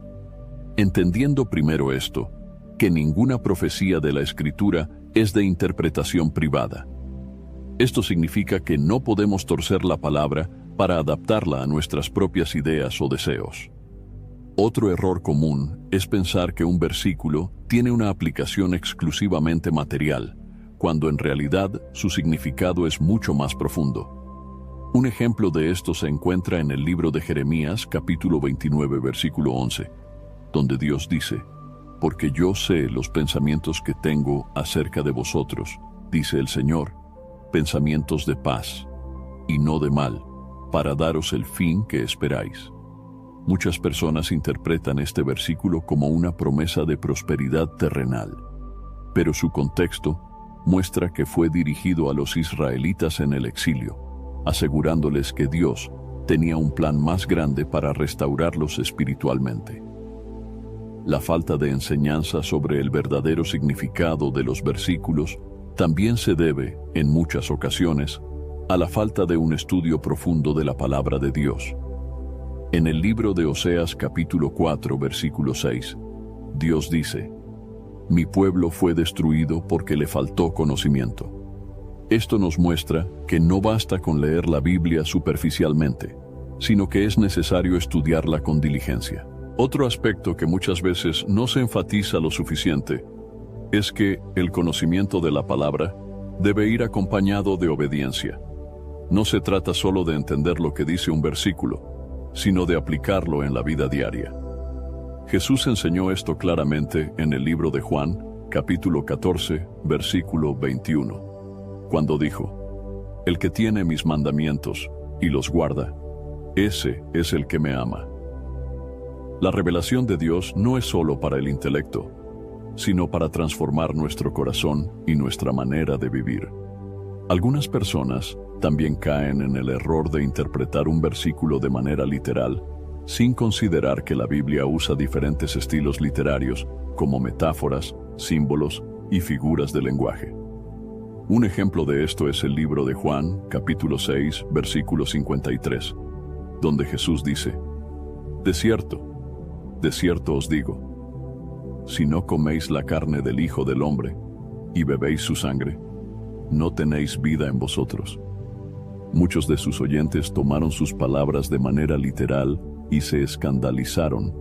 [SPEAKER 4] entendiendo primero esto, que ninguna profecía de la Escritura es de interpretación privada. Esto significa que no podemos torcer la palabra para adaptarla a nuestras propias ideas o deseos. Otro error común es pensar que un versículo tiene una aplicación exclusivamente material, cuando en realidad su significado es mucho más profundo. Un ejemplo de esto se encuentra en el libro de Jeremías, capítulo 29, versículo 11, donde Dios dice: porque yo sé los pensamientos que tengo acerca de vosotros, dice el Señor, pensamientos de paz y no de mal, para daros el fin que esperáis. Muchas personas interpretan este versículo como una promesa de prosperidad terrenal, pero su contexto muestra que fue dirigido a los israelitas en el exilio, asegurándoles que Dios tenía un plan más grande para restaurarlos espiritualmente. La falta de enseñanza sobre el verdadero significado de los versículos también se debe, en muchas ocasiones, a la falta de un estudio profundo de la palabra de Dios. En el libro de Oseas capítulo 4, versículo 6, Dios dice: mi pueblo fue destruido porque le faltó conocimiento. Esto nos muestra que no basta con leer la Biblia superficialmente, sino que es necesario estudiarla con diligencia. Otro aspecto que muchas veces no se enfatiza lo suficiente es que el conocimiento de la palabra debe ir acompañado de obediencia. No se trata solo de entender lo que dice un versículo, sino de aplicarlo en la vida diaria. Jesús enseñó esto claramente en el libro de Juan, capítulo 14, versículo 21, cuando dijo: el que tiene mis mandamientos y los guarda, ese es el que me ama. La revelación de Dios no es solo para el intelecto, sino para transformar nuestro corazón y nuestra manera de vivir. Algunas personas también caen en el error de interpretar un versículo de manera literal, sin considerar que la Biblia usa diferentes estilos literarios, como metáforas, símbolos y figuras de lenguaje. Un ejemplo de esto es el libro de Juan, capítulo 6, versículo 53, donde Jesús dice: de cierto os digo, si no coméis la carne del Hijo del Hombre y bebéis su sangre, no tenéis vida en vosotros. Muchos de sus oyentes tomaron sus palabras de manera literal y se escandalizaron,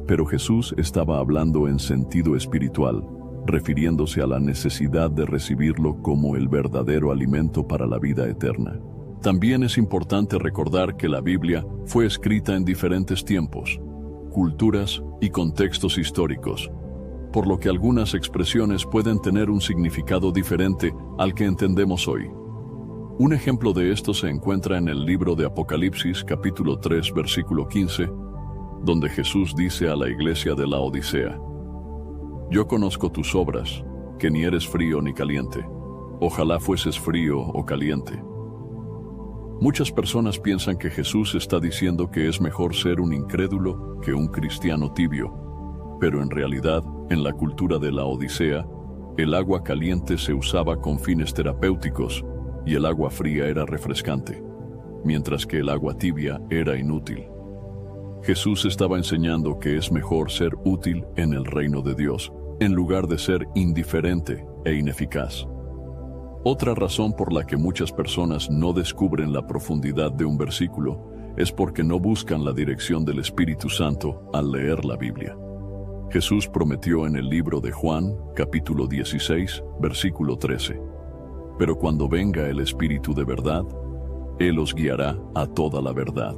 [SPEAKER 4] pero Jesús estaba hablando en sentido espiritual, refiriéndose a la necesidad de recibirlo como el verdadero alimento para la vida eterna. También es importante recordar que la Biblia fue escrita en diferentes tiempos, culturas y contextos históricos, por lo que algunas expresiones pueden tener un significado diferente al que entendemos hoy. Un ejemplo de esto se encuentra en el libro de Apocalipsis, capítulo 3, versículo 15, donde Jesús dice a la iglesia de la Odisea: yo conozco tus obras, que ni eres frío ni caliente. Ojalá fueses frío o caliente. Muchas personas piensan que Jesús está diciendo que es mejor ser un incrédulo que un cristiano tibio, pero en realidad, en la cultura de la Odisea, el agua caliente se usaba con fines terapéuticos y el agua fría era refrescante, mientras que el agua tibia era inútil. Jesús estaba enseñando que es mejor ser útil en el reino de Dios, en lugar de ser indiferente e ineficaz. Otra razón por la que muchas personas no descubren la profundidad de un versículo es porque no buscan la dirección del Espíritu Santo al leer la Biblia. Jesús prometió en el libro de Juan, capítulo 16, versículo 13: pero cuando venga el Espíritu de verdad, Él os guiará a toda la verdad.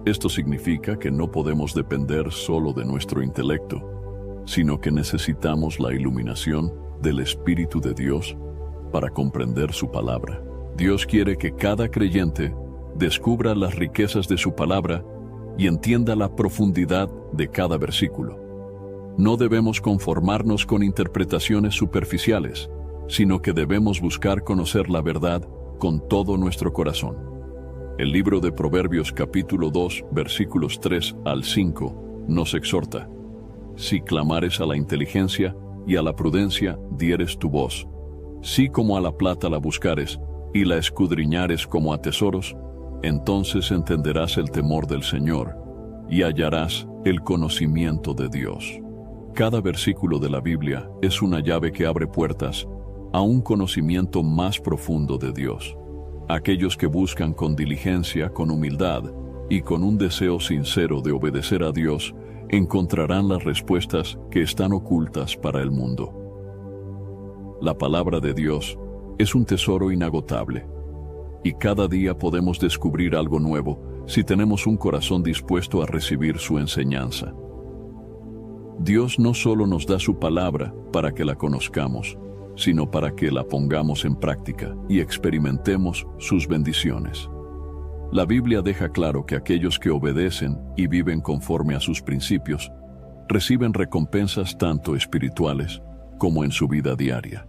[SPEAKER 4] Esto significa que no podemos depender solo de nuestro intelecto, sino que necesitamos la iluminación del Espíritu de Dios para comprender su palabra. Dios quiere que cada creyente descubra las riquezas de su palabra y entienda la profundidad de cada versículo. No debemos conformarnos con interpretaciones superficiales, sino que debemos buscar conocer la verdad con todo nuestro corazón. El libro de Proverbios capítulo 2, versículos 3 al 5, nos exhorta: si clamares a la inteligencia y a la prudencia dieres tu voz, si como a la plata la buscares y la escudriñares como a tesoros, entonces entenderás el temor del Señor y hallarás el conocimiento de Dios. Cada versículo de la Biblia es una llave que abre puertas a un conocimiento más profundo de Dios. Aquellos que buscan con diligencia, con humildad y con un deseo sincero de obedecer a Dios, encontrarán las respuestas que están ocultas para el mundo. La palabra de Dios es un tesoro inagotable, y cada día podemos descubrir algo nuevo si tenemos un corazón dispuesto a recibir su enseñanza. Dios no solo nos da su palabra para que la conozcamos, sino para que la pongamos en práctica y experimentemos sus bendiciones. La Biblia deja claro que aquellos que obedecen y viven conforme a sus principios reciben recompensas tanto espirituales como en su vida diaria.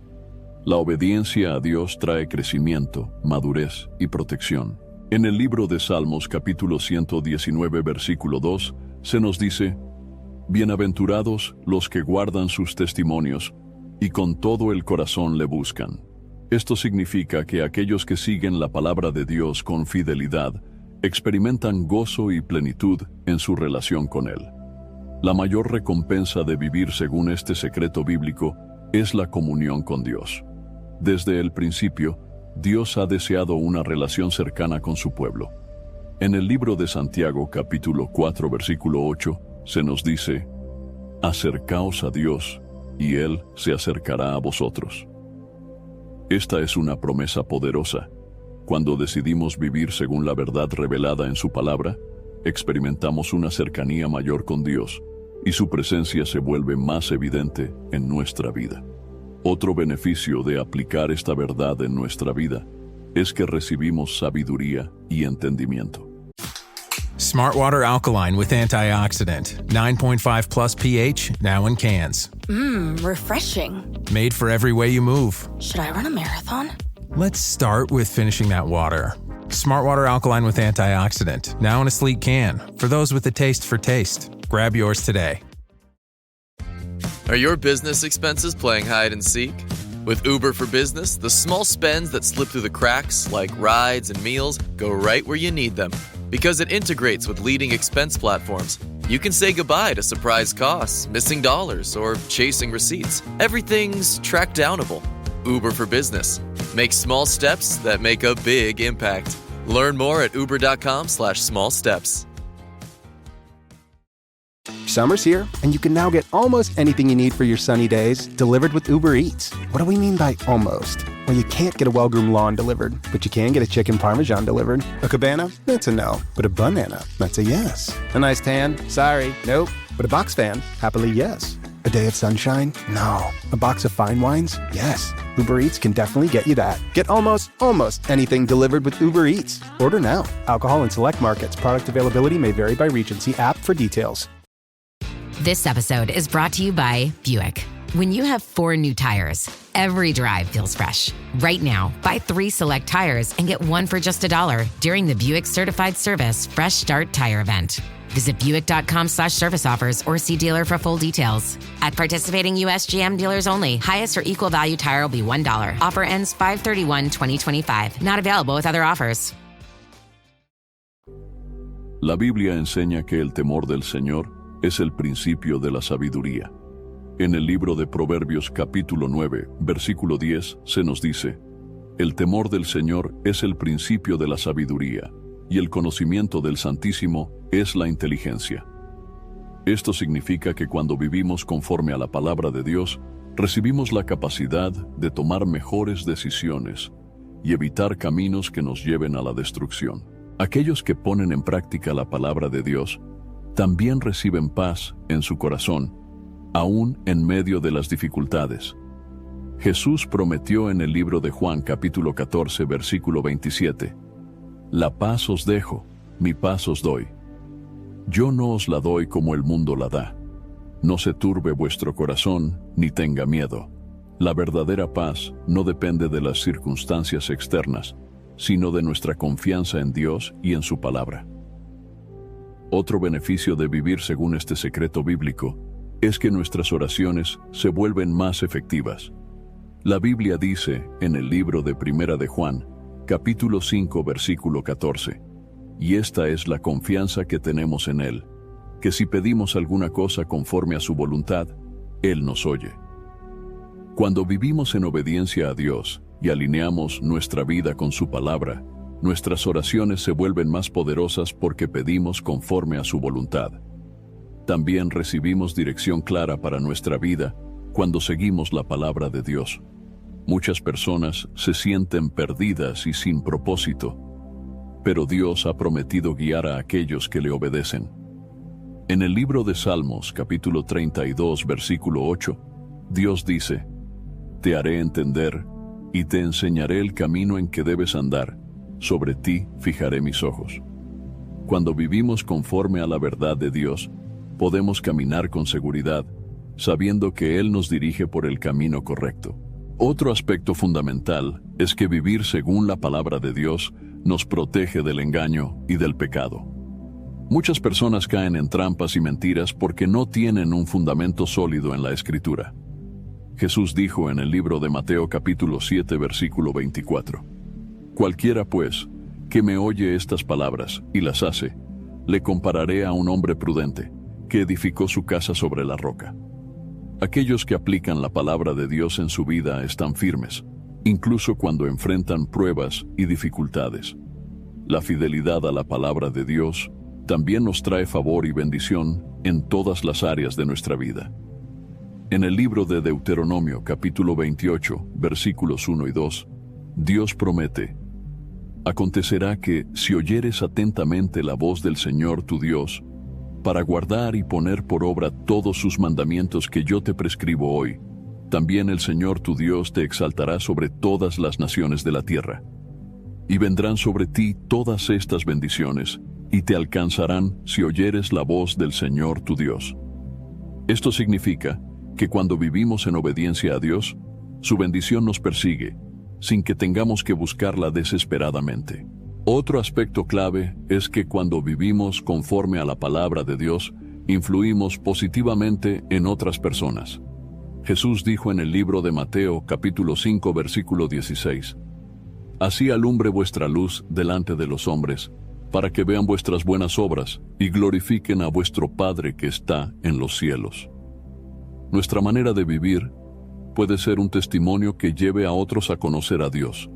[SPEAKER 4] La obediencia a Dios trae crecimiento, madurez y protección. En el libro de Salmos capítulo 119 versículo 2 se nos dice: bienaventurados los que guardan sus testimonios y con todo el corazón le buscan. Esto significa que aquellos que siguen la palabra de Dios con fidelidad experimentan gozo y plenitud en su relación con Él. La mayor recompensa de vivir según este secreto bíblico es la comunión con Dios. Desde el principio, Dios ha deseado una relación cercana con su pueblo. En el libro de Santiago, capítulo 4, versículo 8, se nos dice: acercaos a Dios, y Él se acercará a vosotros. Esta es una promesa poderosa. Cuando decidimos vivir según la verdad revelada en su palabra, experimentamos una cercanía mayor con Dios, y su presencia se vuelve más evidente en nuestra vida. Otro beneficio de aplicar esta verdad en nuestra vida es que recibimos sabiduría y entendimiento.
[SPEAKER 13] Smart Water Alkaline with antioxidant. 9.5 plus pH, now in cans.
[SPEAKER 14] Refreshing.
[SPEAKER 13] Made for every way you move.
[SPEAKER 14] Should I run a marathon?
[SPEAKER 13] Let's start with finishing that water. Smart Water Alkaline with antioxidant, now in a sleek can. For those with a taste for taste. Grab yours today.
[SPEAKER 15] Are your business expenses playing hide and seek? With Uber for Business, the small spends that slip through the cracks, like rides and meals, go right where you need them. Because it integrates with leading expense platforms, you can say goodbye to surprise costs, missing dollars, or chasing receipts. Everything's track downable. Uber for Business. Make small steps that make a big impact. Learn more at uber.com/small steps.
[SPEAKER 16] Summer's here, and you can now get almost anything you need for your sunny days delivered with Uber Eats. What do we mean by almost? Well, you can't get a well-groomed lawn delivered, but you can get a chicken parmesan delivered. A cabana? That's a no. But a banana? That's a yes. A nice tan? Sorry, nope. But a box fan? Happily, yes. A day of sunshine? No. A box of fine wines? Yes. Uber Eats can definitely get you that. Get almost anything delivered with Uber Eats. Order now. Alcohol in select markets. Product availability may vary by region. See app for details.
[SPEAKER 17] This episode is brought to you by Buick. When you have 4 new tires, every drive feels fresh. Right now, buy 3 select tires and get 1 for just $1 during the Buick Certified Service Fresh Start Tire Event. Visit Buick.com/service offers or see dealer for full details. At participating U.S. GM dealers only, highest or equal value tire will be $1. Offer ends 5/31/2025. Not available with other offers.
[SPEAKER 4] La Biblia enseña que el temor del Señor es el principio de la sabiduría. En el libro de Proverbios capítulo 9, versículo 10, se nos dice: el temor del Señor es el principio de la sabiduría, y el conocimiento del Santísimo es la inteligencia. Esto significa que cuando vivimos conforme a la palabra de Dios, recibimos la capacidad de tomar mejores decisiones y evitar caminos que nos lleven a la destrucción. Aquellos que ponen en práctica la palabra de Dios también reciben paz en su corazón, aún en medio de las dificultades. Jesús prometió en el libro de Juan capítulo 14 versículo 27, «La paz os dejo, mi paz os doy. Yo no os la doy como el mundo la da. No se turbe vuestro corazón, ni tenga miedo». La verdadera paz no depende de las circunstancias externas, sino de nuestra confianza en Dios y en su palabra. Otro beneficio de vivir según este secreto bíblico es que nuestras oraciones se vuelven más efectivas. La Biblia dice en el libro de Primera de Juan, capítulo 5, versículo 14, «Y esta es la confianza que tenemos en Él, que si pedimos alguna cosa conforme a su voluntad, Él nos oye». Cuando vivimos en obediencia a Dios y alineamos nuestra vida con su palabra, nuestras oraciones se vuelven más poderosas porque pedimos conforme a su voluntad. También recibimos dirección clara para nuestra vida cuando seguimos la palabra de Dios. Muchas personas se sienten perdidas y sin propósito, pero Dios ha prometido guiar a aquellos que le obedecen. En el libro de Salmos, capítulo 32, versículo 8, Dios dice, «Te haré entender y te enseñaré el camino en que debes andar. Sobre ti fijaré mis ojos». Cuando vivimos conforme a la verdad de Dios, podemos caminar con seguridad, sabiendo que Él nos dirige por el camino correcto. Otro aspecto fundamental es que vivir según la palabra de Dios nos protege del engaño y del pecado. Muchas personas caen en trampas y mentiras porque no tienen un fundamento sólido en la Escritura. Jesús dijo en el libro de Mateo capítulo 7 versículo 24, «Cualquiera pues que me oye estas palabras y las hace, le compararé a un hombre prudente que edificó su casa sobre la roca». Aquellos que aplican la palabra de Dios en su vida están firmes, incluso cuando enfrentan pruebas y dificultades. La fidelidad a la palabra de Dios también nos trae favor y bendición en todas las áreas de nuestra vida. En el libro de Deuteronomio, capítulo 28, versículos 1 y 2, Dios promete, «Acontecerá que, si oyeres atentamente la voz del Señor tu Dios, para guardar y poner por obra todos sus mandamientos que yo te prescribo hoy, también el Señor tu Dios te exaltará sobre todas las naciones de la tierra. Y vendrán sobre ti todas estas bendiciones, y te alcanzarán si oyeres la voz del Señor tu Dios». Esto significa que cuando vivimos en obediencia a Dios, su bendición nos persigue, sin que tengamos que buscarla desesperadamente. Otro aspecto clave es que cuando vivimos conforme a la palabra de Dios, influimos positivamente en otras personas. Jesús dijo en el libro de Mateo, capítulo 5, versículo 16, «Así alumbre vuestra luz delante de los hombres, para que vean vuestras buenas obras y glorifiquen a vuestro Padre que está en los cielos». Nuestra manera de vivir puede ser un testimonio que lleve a otros a conocer a Dios.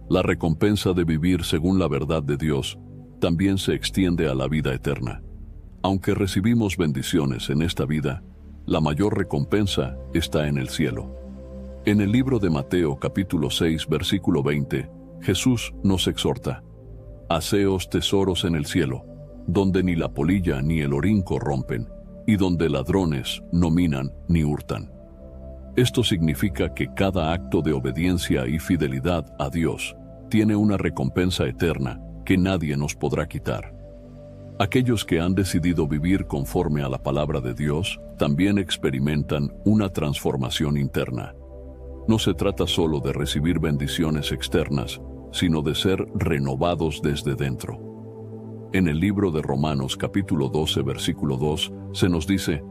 [SPEAKER 4] La recompensa de vivir según la verdad de Dios también se extiende a la vida eterna. Aunque recibimos bendiciones en esta vida, la mayor recompensa está en el cielo. En el libro de Mateo capítulo 6 versículo 20, Jesús nos exhorta, «Haceos tesoros en el cielo, donde ni la polilla ni el orín corrompen, y donde ladrones no minan ni hurtan». Esto significa que cada acto de obediencia y fidelidad a Dios tiene una recompensa eterna que nadie nos podrá quitar. Aquellos que han decidido vivir conforme a la palabra de Dios también experimentan una transformación interna. No se trata solo de recibir bendiciones externas, sino de ser renovados desde dentro. En el libro de Romanos capítulo 12 versículo 2 se nos dice,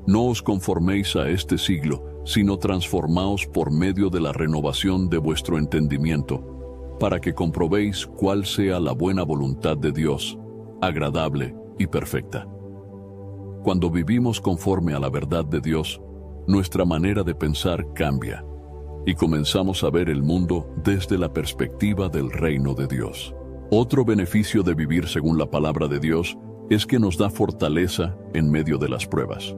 [SPEAKER 4] «No os conforméis a este siglo, sino transformaos por medio de la renovación de vuestro entendimiento, para que comprobéis cuál sea la buena voluntad de Dios, agradable y perfecta». Cuando vivimos conforme a la verdad de Dios, nuestra manera de pensar cambia y comenzamos a ver el mundo desde la perspectiva del reino de Dios. Otro beneficio de vivir según la palabra de Dios es que nos da fortaleza en medio de las pruebas.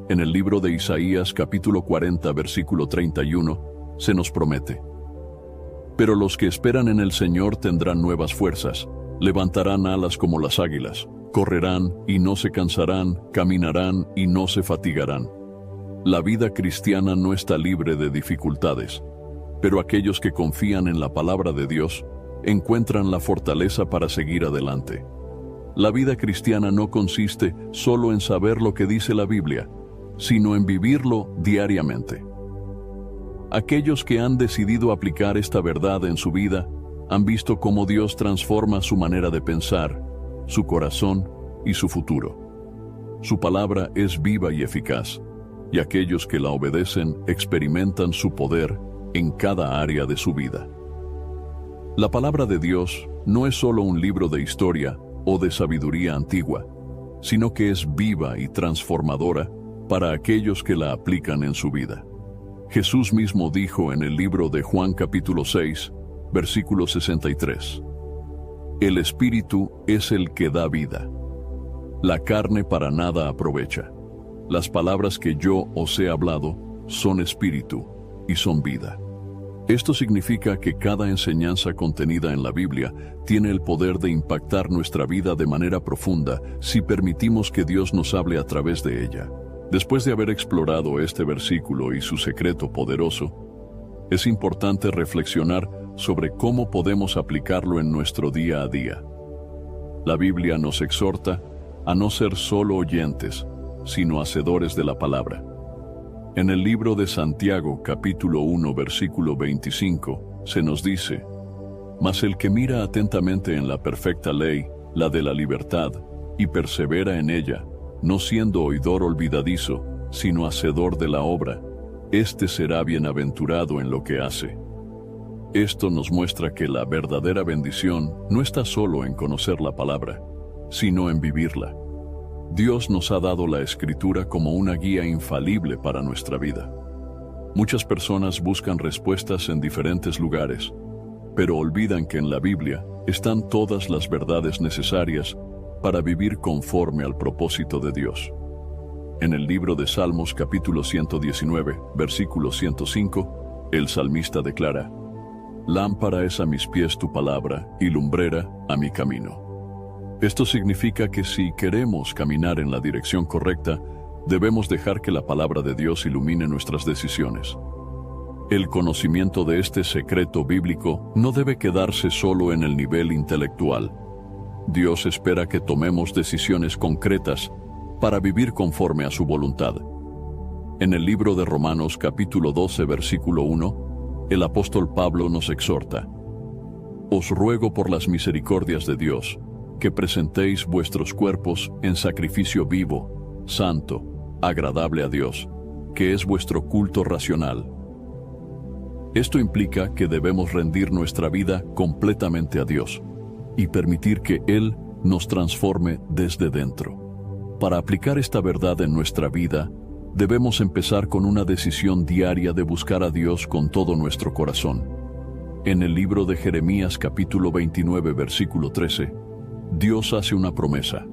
[SPEAKER 4] En el libro de Isaías capítulo 40 versículo 31 se nos promete, «Pero los que esperan en el Señor tendrán nuevas fuerzas, levantarán alas como las águilas, correrán y no se cansarán, caminarán y no se fatigarán». La vida cristiana no está libre de dificultades, pero aquellos que confían en la palabra de Dios encuentran la fortaleza para seguir adelante. La vida cristiana no consiste solo en saber lo que dice la Biblia, sino en vivirlo diariamente. Aquellos que han decidido aplicar esta verdad en su vida han visto cómo Dios transforma su manera de pensar, su corazón y su futuro. Su palabra es viva y eficaz, y aquellos que la obedecen experimentan su poder en cada área de su vida. La palabra de Dios no es solo un libro de historia o de sabiduría antigua, sino que es viva y transformadora para aquellos que la aplican en su vida. Jesús mismo dijo en el libro de Juan capítulo 6, versículo 63, «El Espíritu es el que da vida. La carne para nada aprovecha. Las palabras que yo os he hablado son espíritu y son vida». Esto significa que cada enseñanza contenida en la Biblia tiene el poder de impactar nuestra vida de manera profunda si permitimos que Dios nos hable a través de ella. Después de haber explorado este versículo y su secreto poderoso, es importante reflexionar sobre cómo podemos aplicarlo en nuestro día a día. La Biblia nos exhorta a no ser solo oyentes, sino hacedores de la palabra. En el libro de Santiago, capítulo 1, versículo 25, se nos dice: «Mas el que mira atentamente en la perfecta ley, la de la libertad, y persevera en ella, no siendo oidor olvidadizo, sino hacedor de la obra, éste será bienaventurado en lo que hace». Esto nos muestra que la verdadera bendición no está solo en conocer la palabra, sino en vivirla. Dios nos ha dado la Escritura como una guía infalible para nuestra vida. Muchas personas buscan respuestas en diferentes lugares, pero olvidan que en la Biblia están todas las verdades necesarias para vivir conforme al propósito de Dios. En el libro de Salmos capítulo 119, versículo 105, el salmista declara: «Lámpara es a mis pies tu palabra y lumbrera a mi camino». Esto significa que si queremos caminar en la dirección correcta, debemos dejar que la palabra de Dios ilumine nuestras decisiones. El conocimiento de este secreto bíblico no debe quedarse solo en el nivel intelectual. Dios espera que tomemos decisiones concretas para vivir conforme a su voluntad. En el libro de Romanos capítulo 12, versículo 1, el apóstol Pablo nos exhorta: «Os ruego por las misericordias de Dios, que presentéis vuestros cuerpos en sacrificio vivo, santo, agradable a Dios, que es vuestro culto racional». Esto implica que debemos rendir nuestra vida completamente a Dios y permitir que Él nos transforme desde dentro. Para aplicar esta verdad en nuestra vida, debemos empezar con una decisión diaria de buscar a Dios con todo nuestro corazón. En el libro de Jeremías capítulo 29, versículo 13, Dios hace una promesa: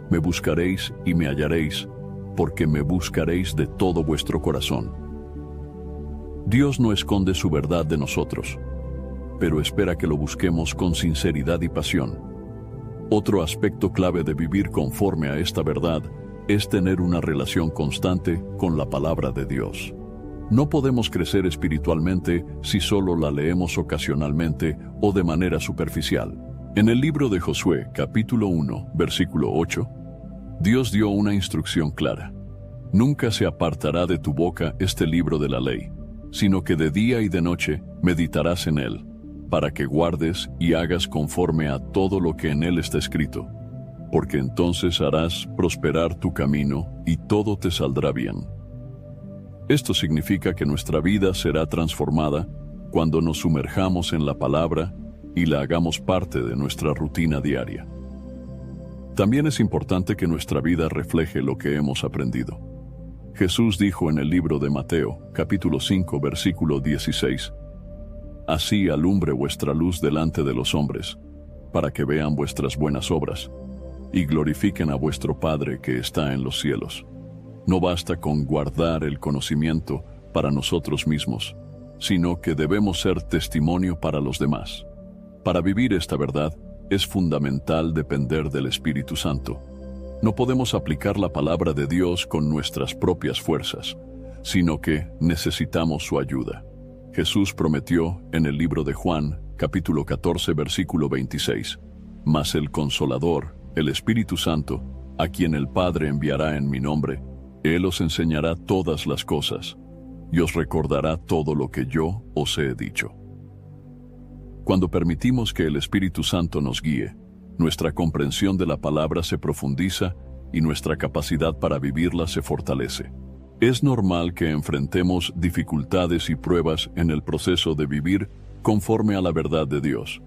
[SPEAKER 4] «Me buscaréis y me hallaréis, porque me buscaréis de todo vuestro corazón». Dios no esconde su verdad de nosotros, pero espera que lo busquemos con sinceridad y pasión. Otro aspecto clave de vivir conforme a esta verdad es tener una relación constante con la palabra de Dios. No podemos crecer espiritualmente si solo la leemos ocasionalmente o de manera superficial. En el libro de Josué, capítulo 1, versículo 8, Dios dio una instrucción clara: «Nunca se apartará de tu boca este libro de la ley, sino que de día y de noche meditarás en él, para que guardes y hagas conforme a todo lo que en él está escrito, porque entonces harás prosperar tu camino y todo te saldrá bien». Esto significa que nuestra vida será transformada cuando nos sumerjamos en la palabra y la hagamos parte de nuestra rutina diaria. También es importante que nuestra vida refleje lo que hemos aprendido. Jesús dijo en el libro de Mateo, capítulo 5, versículo 16, «Así alumbre vuestra luz delante de los hombres, para que vean vuestras buenas obras, y glorifiquen a vuestro Padre que está en los cielos». No basta con guardar el conocimiento para nosotros mismos, sino que debemos ser testimonio para los demás. Para vivir esta verdad, es fundamental depender del Espíritu Santo. No podemos aplicar la palabra de Dios con nuestras propias fuerzas. sino que necesitamos su ayuda. Jesús prometió en el libro de Juan, capítulo 14, versículo 26, «Mas el Consolador, el Espíritu Santo, a quien el Padre enviará en mi nombre, Él os enseñará todas las cosas, y os recordará todo lo que yo os he dicho». Cuando permitimos que el Espíritu Santo nos guíe, nuestra comprensión de la palabra se profundiza y nuestra capacidad para vivirla se fortalece. Es normal que enfrentemos dificultades y pruebas en el proceso de vivir conforme a la verdad de Dios.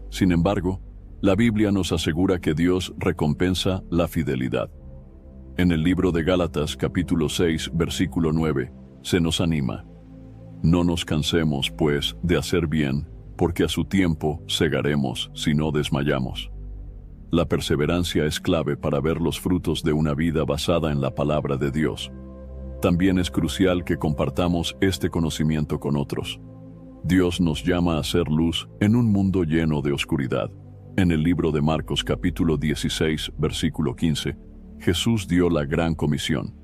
[SPEAKER 4] Sin embargo, la Biblia nos asegura que Dios recompensa la fidelidad. En el libro de Gálatas, capítulo 6, versículo 9, se nos anima: «No nos cansemos, pues, de hacer bien, porque a su tiempo segaremos si no desmayamos». La perseverancia es clave para ver los frutos de una vida basada en la palabra de Dios. También es crucial que compartamos este conocimiento con otros. Dios nos llama a ser luz en un mundo lleno de oscuridad. En el libro de Marcos capítulo 16, versículo 15, Jesús dio la gran comisión: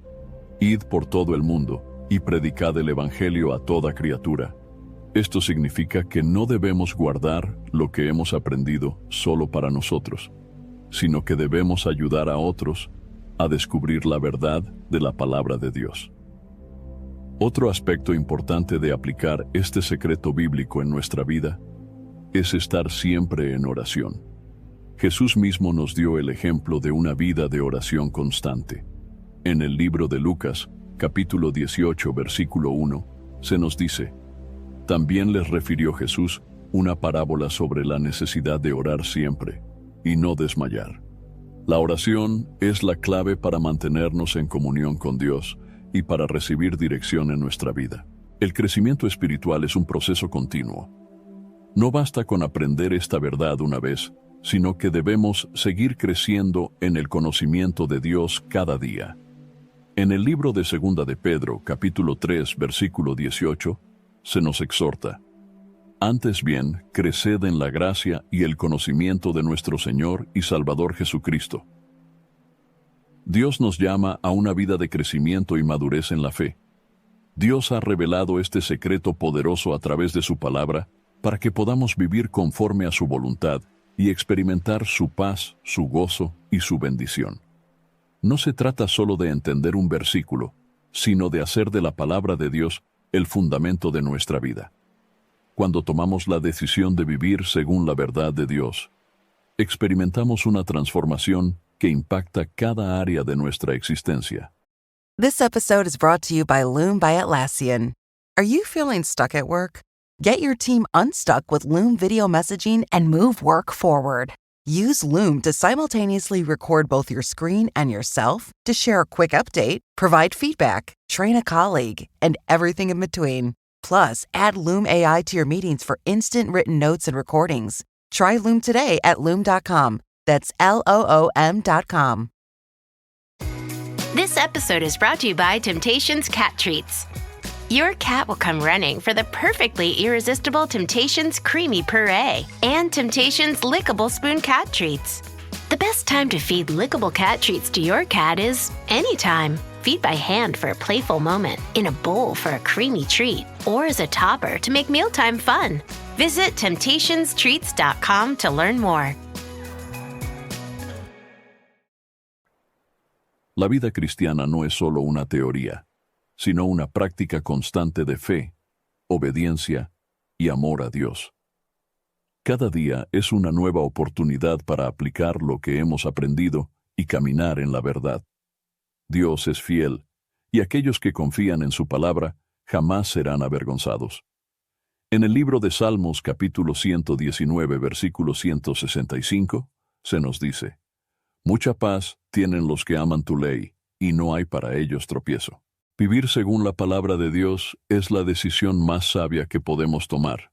[SPEAKER 4] «Id por todo el mundo y predicad el Evangelio a toda criatura». Esto significa que no debemos guardar lo que hemos aprendido solo para nosotros, sino que debemos ayudar a otros a descubrir la verdad de la palabra de Dios. Otro aspecto importante de aplicar este secreto bíblico en nuestra vida es estar siempre en oración. Jesús mismo nos dio el ejemplo de una vida de oración constante. En el libro de Lucas, capítulo 18, versículo 1, se nos dice: «También les refirió Jesús una parábola sobre la necesidad de orar siempre y no desmayar». La oración es la clave para mantenernos en comunión con Dios y para recibir dirección en nuestra vida. El crecimiento espiritual es un proceso continuo. No basta con aprender esta verdad una vez, sino que debemos seguir creciendo en el conocimiento de Dios cada día. En el libro de 2 de Pedro, capítulo 3, versículo 18, se nos exhorta: «Antes bien, creced en la gracia y el conocimiento de nuestro Señor y Salvador Jesucristo». Dios nos llama a una vida de crecimiento y madurez en la fe. Dios ha revelado este secreto poderoso a través de su palabra para que podamos vivir conforme a su voluntad y experimentar su paz, su gozo y su bendición. No se trata solo de entender un versículo, sino de hacer de la palabra de Dios el fundamento de nuestra vida. Cuando tomamos la decisión de vivir según la verdad de Dios, experimentamos una transformación que impacta cada área de nuestra existencia.
[SPEAKER 18] This episode is brought to you by Loom by Atlassian. Are you feeling stuck at work? Get your team unstuck with Loom video messaging and move work forward. Use Loom to simultaneously record both your screen and yourself, to share a quick update, provide feedback, train a colleague, and everything in between. Plus, add Loom AI to your meetings for instant written notes and recordings. Try Loom today at Loom.com. That's LOOM.com.
[SPEAKER 19] This episode is brought to you by Temptations Cat Treats. Your cat will come running for the perfectly irresistible Temptations Creamy Puree and Temptations Lickable Spoon Cat Treats. The best time to feed lickable cat treats to your cat is anytime. Feed by hand for a playful moment, in a bowl for a creamy treat, or as a topper to make mealtime fun. Visit TemptationsTreats.com to learn more.
[SPEAKER 4] La vida cristiana no es solo una teoría, sino una práctica constante de fe, obediencia y amor a Dios. Cada día es una nueva oportunidad para aplicar lo que hemos aprendido y caminar en la verdad. Dios es fiel, y aquellos que confían en su palabra jamás serán avergonzados. En el libro de Salmos, capítulo 119, versículo 165, se nos dice: «Mucha paz tienen los que aman tu ley, y no hay para ellos tropiezo». Vivir según la palabra de Dios es la decisión más sabia que podemos tomar.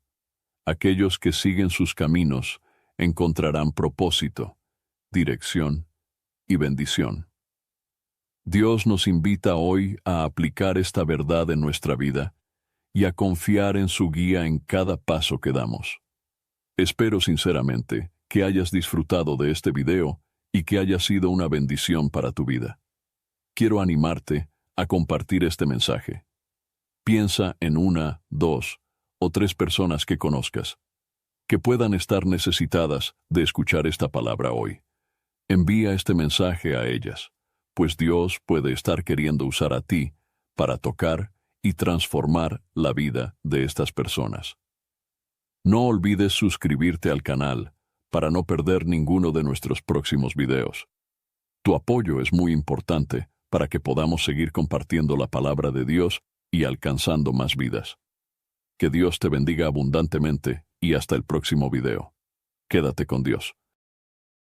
[SPEAKER 4] Aquellos que siguen sus caminos encontrarán propósito, dirección y bendición. Dios nos invita hoy a aplicar esta verdad en nuestra vida y a confiar en su guía en cada paso que damos. Espero sinceramente que hayas disfrutado de este video y que haya sido una bendición para tu vida. Quiero animarte a compartir este mensaje Piensa en 1, 2 o 3 personas que conozcas, que puedan estar necesitadas de escuchar esta palabra hoy. Envía este mensaje a ellas, pues Dios puede estar queriendo usar a ti para tocar y transformar la vida de estas personas. No olvides suscribirte al canal para no perder ninguno de nuestros próximos videos. Tu apoyo es muy importante para que podamos seguir compartiendo la palabra de Dios y alcanzando más vidas. Que Dios te bendiga abundantemente y hasta el próximo video. Quédate con Dios.